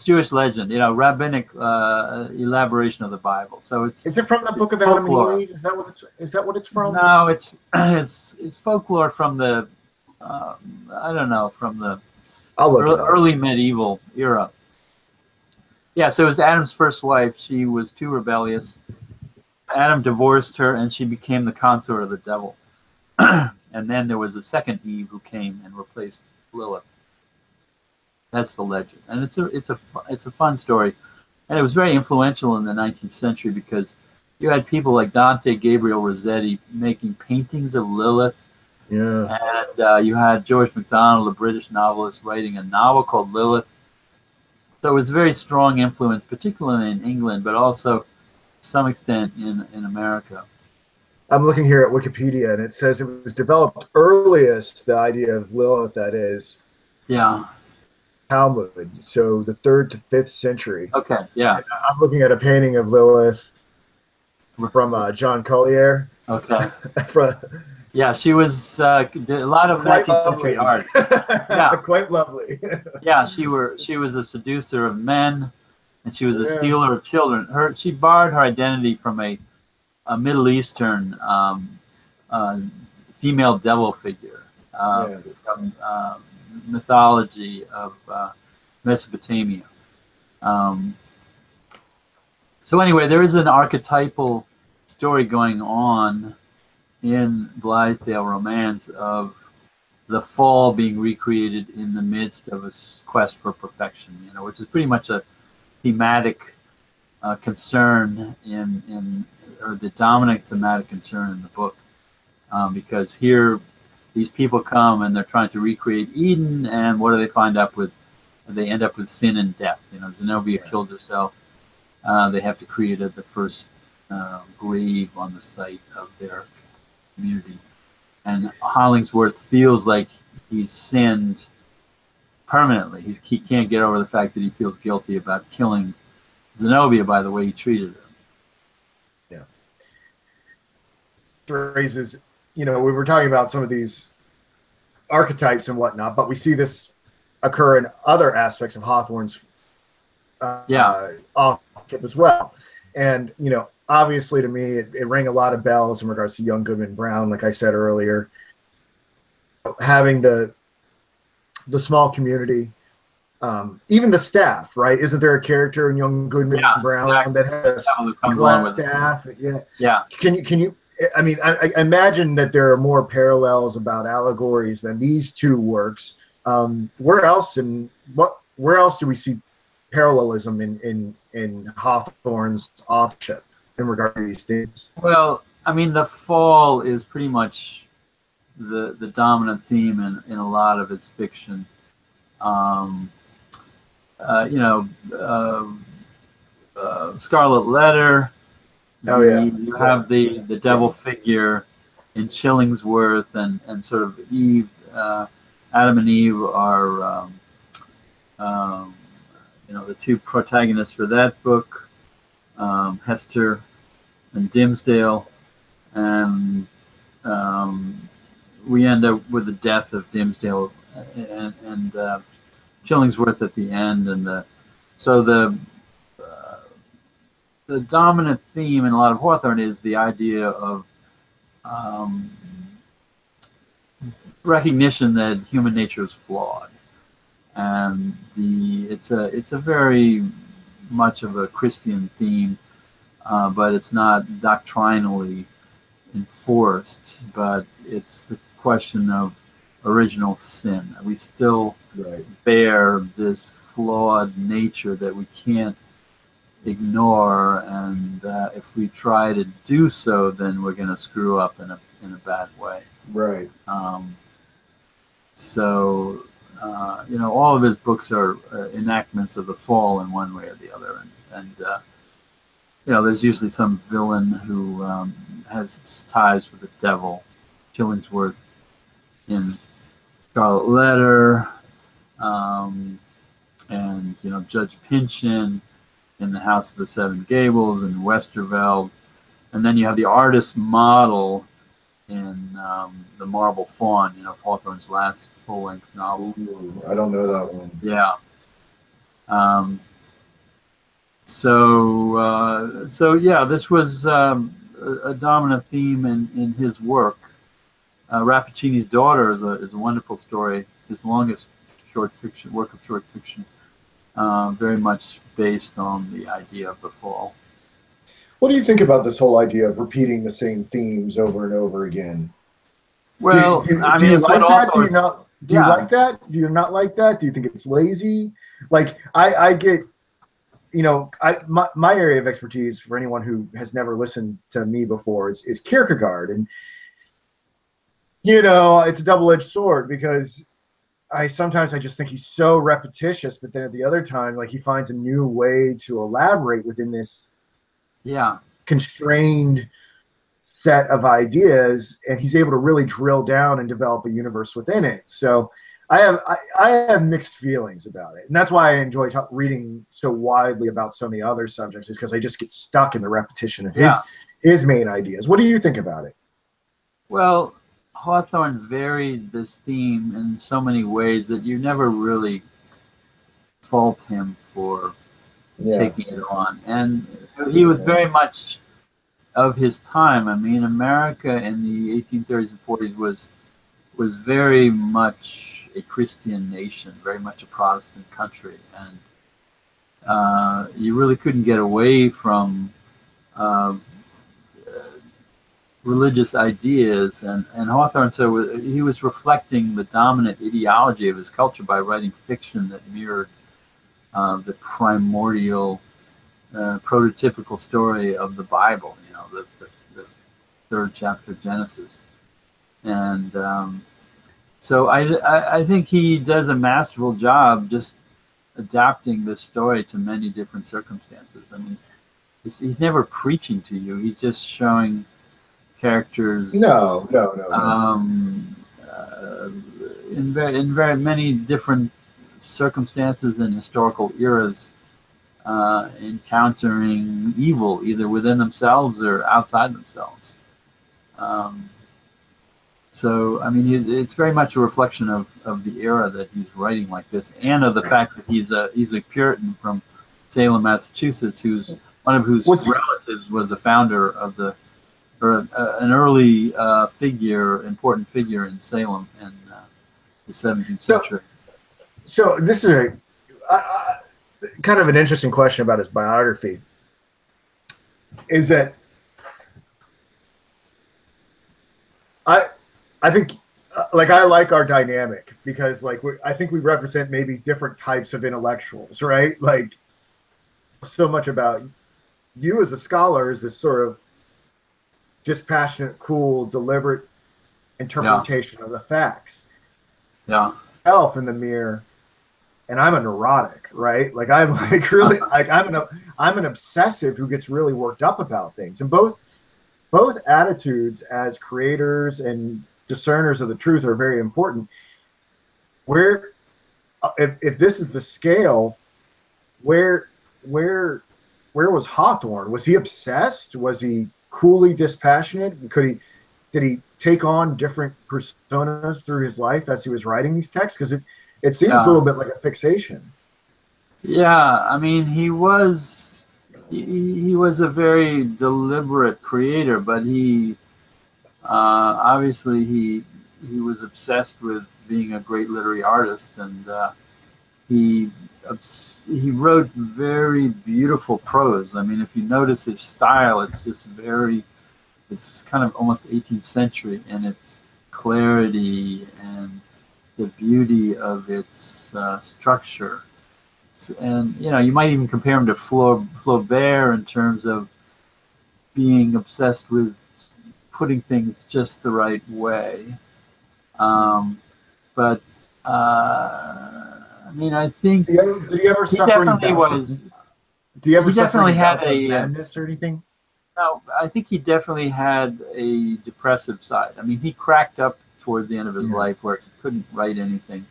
Jewish legend, rabbinic elaboration of the Bible. So is it from the Book of Adam and Eve? Is that what it's from? No, it's folklore from the I don't know, from the early medieval era. Yeah, so it was Adam's first wife. She was too rebellious. Adam divorced her, and she became the consort of the devil. And then there was a second Eve who came and replaced Lilith. That's the legend, and it's a fun story, and it was very influential in the 19th century because you had people like Dante Gabriel Rossetti making paintings of Lilith. Yeah, and you had George MacDonald, a British novelist, writing a novel called Lilith. So it was a very strong influence, particularly in England, but also to some extent in America. I'm looking here at Wikipedia, and it says it was developed earliest, the idea of Lilith, that is. Yeah. Talmud, so the 3rd to 5th century. Okay, yeah. And I'm looking at a painting of Lilith from John Collier. Okay. Yeah, she was a lot of 19th century art. Yeah, quite lovely. Yeah, she was a seducer of men, and she was a stealer of children. She borrowed her identity from a Middle Eastern female devil figure from mythology of Mesopotamia. So anyway, there is an archetypal story going on in Blithedale Romance of the fall being recreated in the midst of a quest for perfection, which is pretty much a thematic concern or the dominant thematic concern in the book, because here these people come and they're trying to recreate Eden, and what do they find up with? They end up with sin and death. Zenobia kills herself. They have to create the first grave on the site of their community. And Hollingsworth feels like he's sinned permanently. He can't get over the fact that he feels guilty about killing Zenobia by the way he treated her. Yeah. Raises, we were talking about some of these archetypes and whatnot, but we see this occur in other aspects of Hawthorne's authorship as well. And, obviously to me, it rang a lot of bells in regards to Young Goodman Brown, like I said earlier. Having the small community, even the staff, right? Isn't there a character in Young Goodman Brown that has a staff? Yeah. Can you? I mean, I imagine that there are more parallels about allegories than these two works. Where else do we see parallelism in Hawthorne's authorship in regard to these themes? Well, I mean, the fall is pretty much the dominant theme in a lot of his fiction. Scarlet Letter. You have the devil figure in Chillingsworth, and sort of Eve. Adam and Eve are the two protagonists for that book, Hester and Dimmesdale, and we end up with the death of Dimmesdale and Chillingsworth at the end, and so the dominant theme in a lot of Hawthorne is the idea of recognition that human nature is flawed, and it's a very much of a Christian theme. but it's not doctrinally enforced. But it's the question of original sin. We still Right. bear this flawed nature that we can't ignore, and if we try to do so, then we're going to screw up in a bad way. Right. Um, so, all of his books are enactments of the fall in one way or the other, and there's usually some villain who has ties with the devil. Killingsworth in Scarlet Letter, and Judge Pynchon in The House of the Seven Gables and Westerveld, and then you have the artist model in The Marble Faun, Hawthorne's last full-length novel. Ooh, I don't know that one. Yeah. So yeah, this was a dominant theme in his work. Rappaccini's Daughter is a wonderful story. His longest work of short fiction, very much based on the idea of the fall. What do you think about this whole idea of repeating the same themes over and over again? Well, Do you like that? Do you not? Do you Yeah. like that? Do you not like that? Do you think it's lazy? Like I get, my area of expertise, for anyone who has never listened to me before, is Kierkegaard, and it's a double-edged sword, because sometimes I just think he's so repetitious, but then at the other time, like, he finds a new way to elaborate within this constrained set of ideas, and he's able to really drill down and develop a universe within it. So I have mixed feelings about it, and that's why I enjoy reading so widely about so many other subjects, is because I just get stuck in the repetition of his main ideas. What do you think about it? Well, Hawthorne varied this theme in so many ways that you never really fault him for taking it on, and he was very much of his time. I mean, America in the 1830s and 40s was very much a Christian nation, very much a Protestant country, and you really couldn't get away from religious ideas. And Hawthorne said he was reflecting the dominant ideology of his culture by writing fiction that mirrored the primordial, prototypical story of the Bible, the third chapter of Genesis. And so I think he does a masterful job just adapting this story to many different circumstances. I mean, he's never preaching to you. He's just showing characters. No. In very many different circumstances and historical eras, encountering evil either within themselves or outside themselves. So, I mean, it's very much a reflection of the era that he's writing like this, and of the fact that he's a Puritan from Salem, Massachusetts, one of whose relatives was a founder of an early important figure in Salem in the 17th century. So this is kind of an interesting question about his biography. Is that I think, I like our dynamic, because I think we represent maybe different types of intellectuals, right? Like, so much about you as a scholar is this sort of dispassionate, cool, deliberate interpretation of the facts. Yeah. Self in the mirror, and I'm a neurotic, right? Like, I'm really I'm an obsessive who gets really worked up about things, and both attitudes as creators and discerners of the truth are very important. Where, if this is the scale, where was Hawthorne? Was he obsessed? Was he coolly dispassionate? Did he take on different personas through his life as he was writing these texts? Because it seems a little bit like a fixation. Yeah, I mean, he was a very deliberate creator, but he obviously he was obsessed with being a great literary artist, and he he wrote very beautiful prose. I mean, if you notice his style, it's just very, it's kind of almost 18th century in its clarity and the beauty of its structure. And you know, you might even compare him to Flaubert in terms of being obsessed with putting things just the right way. But I mean, I think Did he ever he suffer any definitely bouts was. do you ever He suffer any definitely had bouts of a. madness or anything? No, I think he definitely had a depressive side. I mean, he cracked up towards the end of his Yeah. life where he couldn't write anything,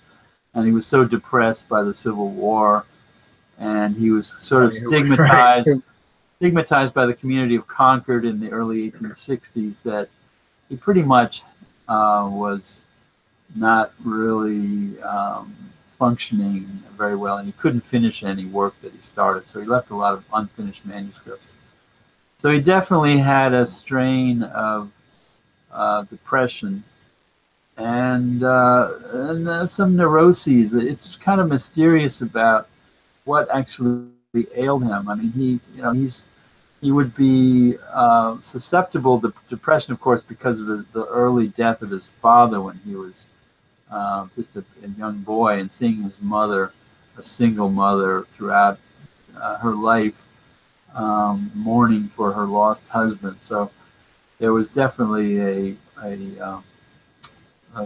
and he was so depressed by the Civil War, and he was sort of Right. stigmatized by the community of Concord in the early 1860s that he pretty much was not really functioning very well, and he couldn't finish any work that he started. So he left a lot of unfinished manuscripts. So he definitely had a strain of depression and some neuroses. It's kind of mysterious about what actually ailed him. I mean, he would be susceptible to depression, of course, because of the early death of his father when he was just a young boy, and seeing his mother, a single mother, throughout her life, mourning for her lost husband. So there was definitely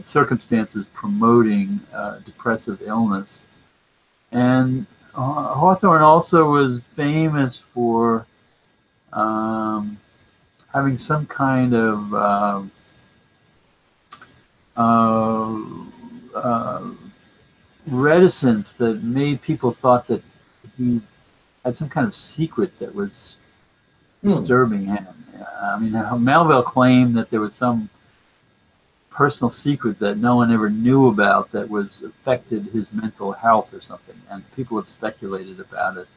circumstances promoting depressive illness. And Hawthorne also was famous for having some kind of uh, uh, reticence that made people thought that he had some kind of secret that was disturbing him. I mean, Melville claimed that there was some personal secret that no one ever knew about that was affected his mental health or something, and people have speculated about it.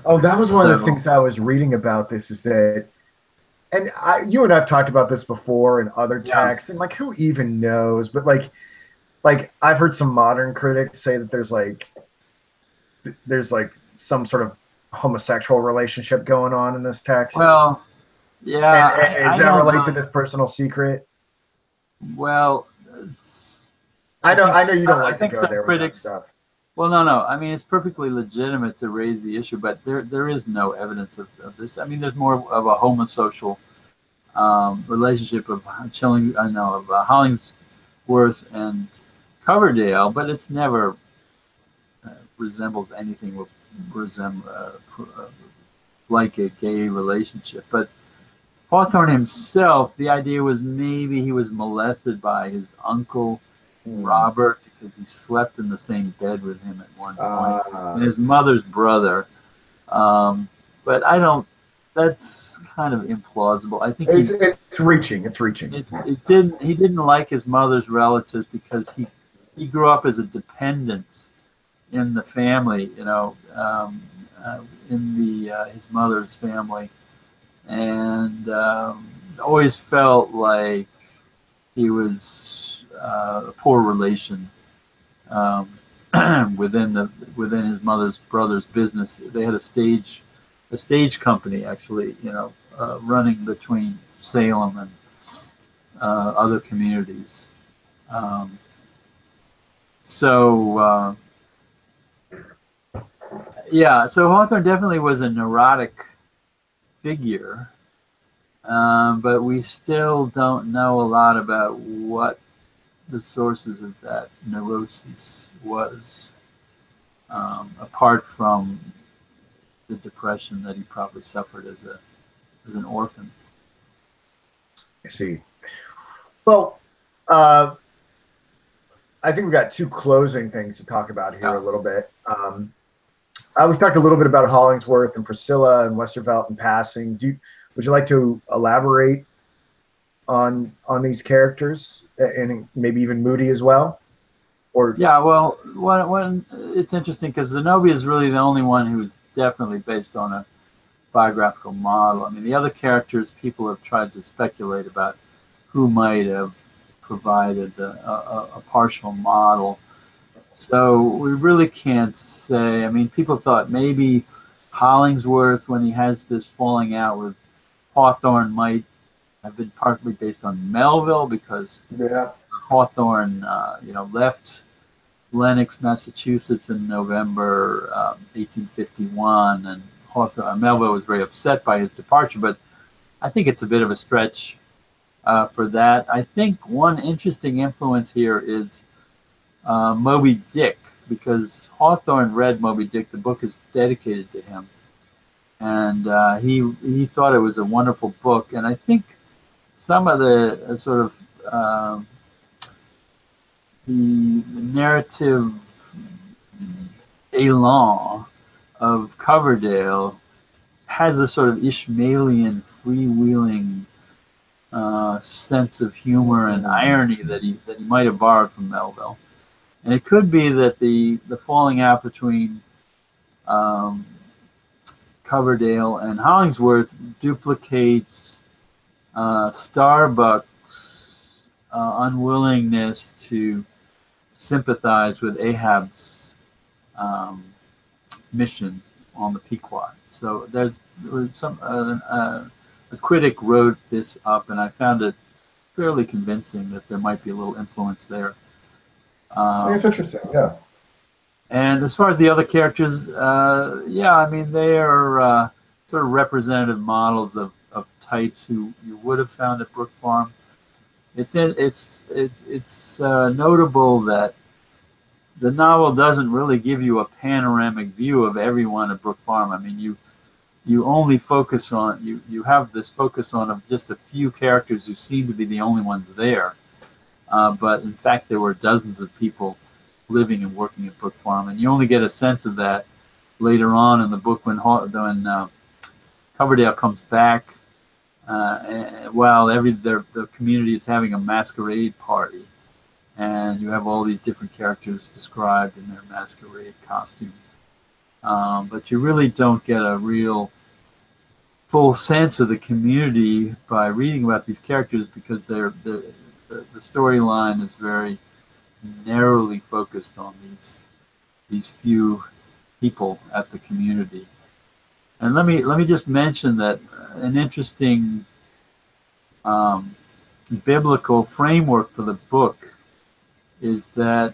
Oh, that was one of the So things I was reading about this is that, and you and I've talked about this before in other yeah, texts, and like who even knows? But like I've heard some modern critics say that there's like some sort of homosexual relationship going on in this text. well, And, yeah, and does I that don't relate to really. this personal secret? Well, I know you don't I like to think go some there with that critics. stuff. Well, no. I mean, it's perfectly legitimate to raise the issue, but there is no evidence of this. I mean, there's more of a homosocial relationship of Hollingsworth and Coverdale, but it's never resembles anything with like a gay relationship. But Hawthorne himself, the idea was maybe he was molested by his uncle Robert because he slept in the same bed with him at one point, and his mother's brother. But I don't. That's kind of implausible. I think it's reaching. It's reaching. he didn't like his mother's relatives because he grew up as a dependent in the family, in the his mother's family, and always felt like he was a poor relation um, within his mother's brother's business. They had a stage company actually, running between Salem and other communities. Um, so yeah, so Hawthorne definitely was a neurotic figure, but we still don't know a lot about what the sources of that neurosis was, apart from the depression that he probably suffered as an orphan. I see. Well, uh, I think we've got two closing things to talk about here Yeah. a little bit. We've talked a little bit about Hollingsworth and Priscilla and Westervelt in passing. Would you like to elaborate on these characters and maybe even Moody as well? Or Yeah, well, when it's interesting because Zenobia is really the only one who's definitely based on a biographical model. I mean, the other characters, people have tried to speculate about who might have provided a partial model. So we really can't say. I mean, people thought maybe Hollingsworth, when he has this falling out with Hawthorne, might have been partly based on Melville, because Yeah. Hawthorne, left Lenox, Massachusetts in November 1851, and Melville was very upset by his departure. But I think it's a bit of a stretch for that. I think one interesting influence here is Moby Dick, because Hawthorne read Moby Dick. The book is dedicated to him, and he thought it was a wonderful book. And I think some of the sort of the narrative elan of Coverdale has a sort of Ishmaelian, freewheeling sense of humor and irony that he might have borrowed from Melville. And it could be that the falling out between Coverdale and Hollingsworth duplicates Starbuck's unwillingness to sympathize with Ahab's mission on the Pequot. So there was some a critic wrote this up, and I found it fairly convincing that there might be a little influence there. I think it's interesting, yeah. And as far as the other characters, yeah, I mean, they are sort of representative models of types who you would have found at Brook Farm. It's notable that the novel doesn't really give you a panoramic view of everyone at Brook Farm. I mean, you only focus on you have this focus on just a few characters who seem to be the only ones there. But in fact, there were dozens of people living and working at Brook Farm, and you only get a sense of that later on in the book when Coverdale comes back while the community is having a masquerade party, and you have all these different characters described in their masquerade costume. But you really don't get a real full sense of the community by reading about these characters, because the storyline is very narrowly focused on these few people at the community. And let me just mention that an interesting biblical framework for the book is that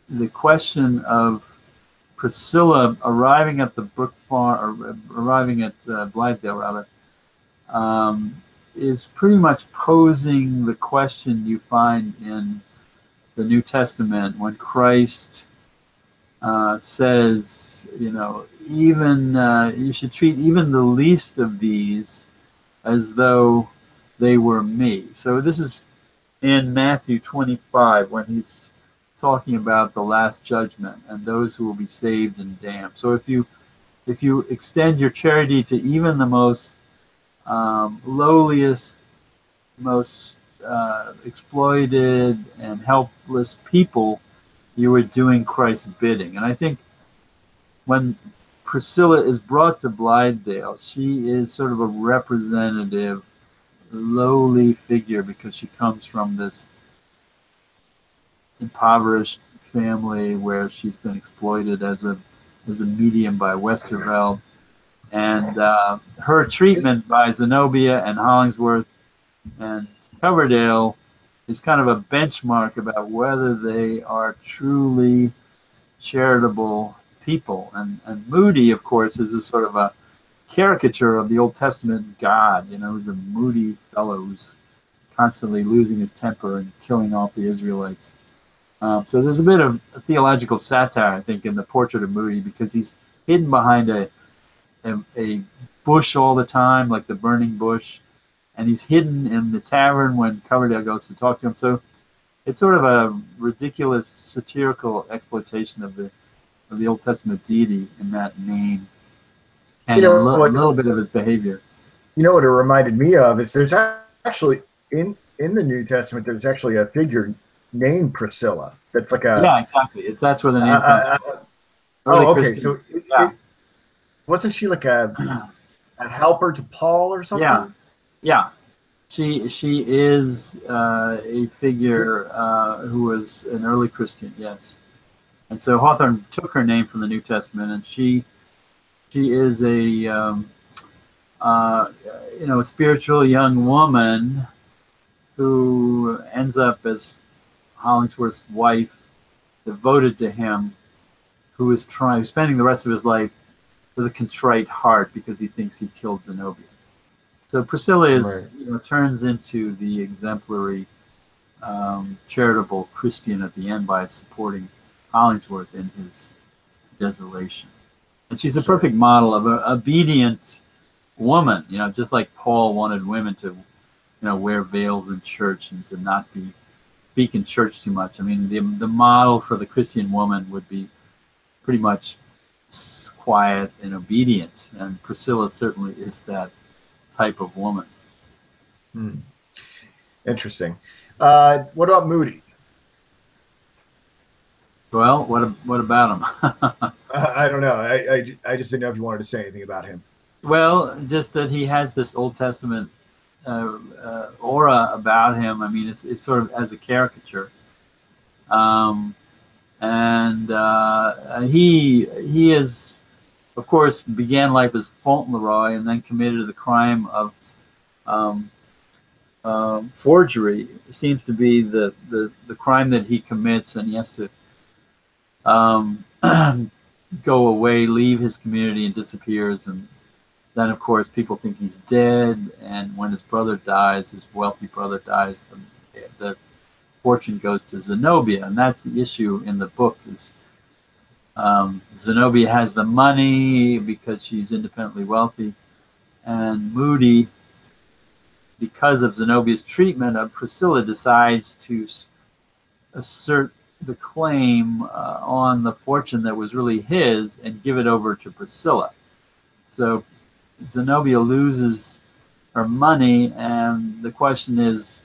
the question of Priscilla arriving at the Brook Farm, or arriving at Blithedale rather, is pretty much posing the question you find in the New Testament when Christ says, even you should treat even the least of these as though they were me. So this is in Matthew 25 when he's talking about the last judgment and those who will be saved and damned. So if you extend your charity to even the most lowliest, most exploited and helpless people, you are doing Christ's bidding. And I think when Priscilla is brought to Blithedale, she is sort of a representative, lowly figure, because she comes from this impoverished family where she's been exploited as a medium by Westerveld. And her treatment by Zenobia and Hollingsworth and Coverdale is kind of a benchmark about whether they are truly charitable people. And Moody, of course, is a sort of a caricature of the Old Testament God, who's a moody fellow who's constantly losing his temper and killing off the Israelites. So there's a bit of a theological satire, I think, in the portrait of Moody, because he's hidden behind a bush all the time, like the burning bush, and he's hidden in the tavern when Coverdale goes to talk to him. So it's sort of a ridiculous satirical exploitation of the Old Testament deity in that name, and a little bit of his behavior. You know what it reminded me of is there's actually in the New Testament there's actually a figure named Priscilla. That's like yeah, exactly. That's where the name comes from. Okay. Christian. So wasn't she like a helper to Paul or something? Yeah. She is a figure who was an early Christian, yes. And so Hawthorne took her name from the New Testament, and she is a a spiritual young woman who ends up as Hollingsworth's wife, devoted to him, who's spending the rest of his life with a contrite heart because he thinks he killed Zenobia. So Priscilla is, turns into the exemplary, charitable Christian at the end by supporting Hollingsworth in his desolation. And she's a perfect model of an obedient woman, just like Paul wanted women to, wear veils in church and to not speak in church too much. I mean, the model for the Christian woman would be pretty much quiet and obedient, and Priscilla certainly is that type of woman. Interesting. What about Moody? Well, what about him? I don't know. I just didn't know if you wanted to say anything about him. Well, just that he has this Old Testament aura about him. I mean, it's sort of as a caricature. He is, of course, began life as Fauntleroy and then committed the crime of forgery. It seems to be the crime that he commits, and he has to go away, leave his community, and disappears. And then, of course, people think he's dead. And when his brother dies, his wealthy brother dies, the fortune goes to Zenobia, and that's the issue in the book. Is Zenobia has the money because she's independently wealthy, and Moody, because of Zenobia's treatment of Priscilla, decides to assert the claim on the fortune that was really his and give it over to Priscilla. So Zenobia loses her money, and the question is,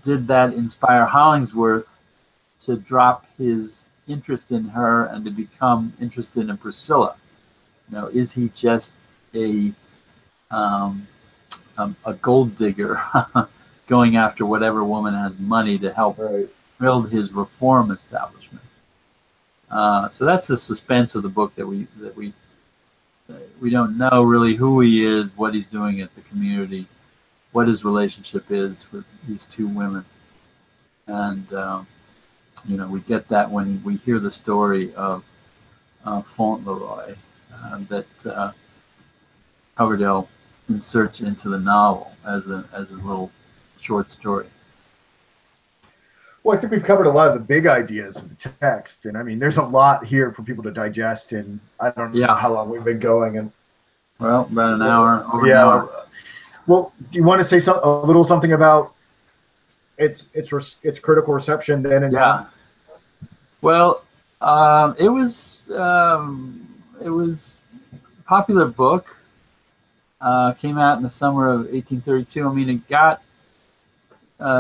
did that inspire Hollingsworth to drop his interest in her and to become interested in Priscilla? Is he just a gold digger going after whatever woman has money to help build his reform establishment? So that's the suspense of the book, that we don't know really who he is, what he's doing at the community, what his relationship is with these two women. And we get that when we hear the story of Fauntleroy that Coverdale inserts into the novel as a little short story. Well, I think we've covered a lot of the big ideas of the text, and I mean, there's a lot here for people to digest. And I don't know how long we've been going. And well, about an hour. An hour. Well, do you want to say a little something about its critical reception then and now? Well, it was a popular book. Came out in the summer of 1832. I mean, it got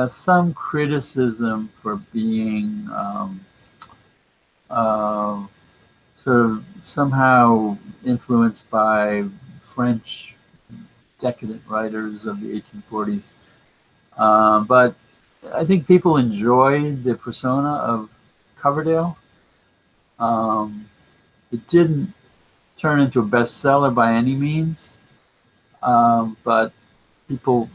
some criticism for being sort of somehow influenced by French decadent writers of the 1840s. But I think people enjoyed the persona of Coverdale. It didn't turn into a bestseller by any means, but people,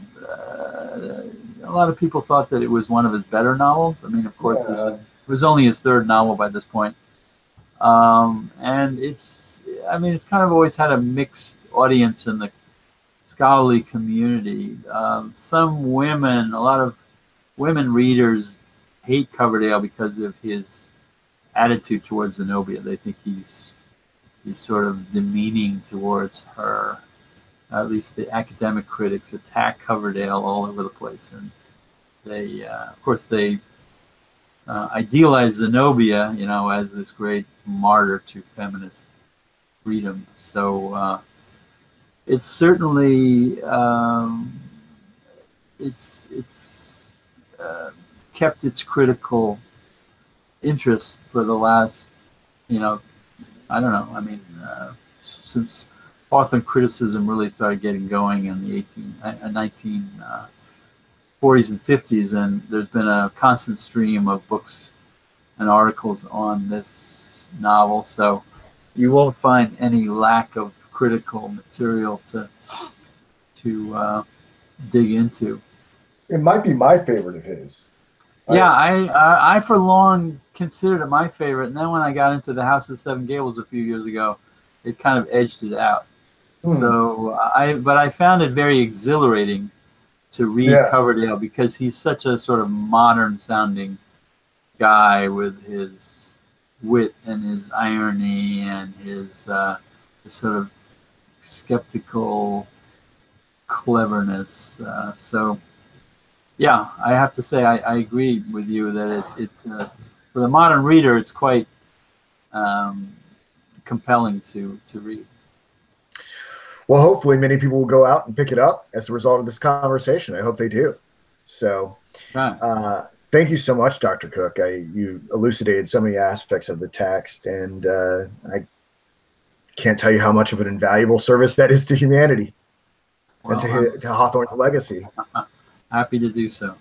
a lot of people thought that it was one of his better novels. I mean, of course, it was only his third novel by this point. And it's kind of always had a mixed audience in the scholarly community. Some women, a lot of women readers hate Coverdale because of his attitude towards Zenobia. They think he's sort of demeaning towards her. At least the academic critics attack Coverdale all over the place, and they, of course, idealize Zenobia, as this great martyr to feminist freedom. So it's certainly kept its critical interest for the last, I don't know. I mean, since Hawthorne criticism really started getting going in the 1940s and 50s, and there's been a constant stream of books and articles on this novel, so you won't find any lack of critical material to dig into. It might be my favorite of his. Yeah, I for long considered it my favorite, and then when I got into The House of the Seven Gables a few years ago, it kind of edged it out. So but I found it very exhilarating to read Yeah. Coverdale because he's such a sort of modern sounding guy with his wit and his irony and his sort of skeptical cleverness. So yeah, I have to say I agree with you that for the modern reader it's quite compelling to read. Well, hopefully many people will go out and pick it up as a result of this conversation. I hope they do. So thank you so much, Dr. Cook. You elucidated so many aspects of the text, and I can't tell you how much of an invaluable service that is to humanity and to Hawthorne's legacy. Happy to do so.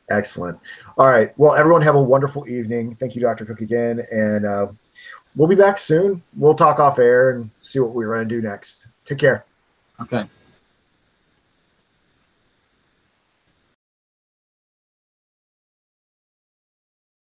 Excellent. All right. Well, everyone have a wonderful evening. Thank you, Dr. Cook, again. And we'll be back soon. We'll talk off air and see what we're going to do next. Take care. Okay.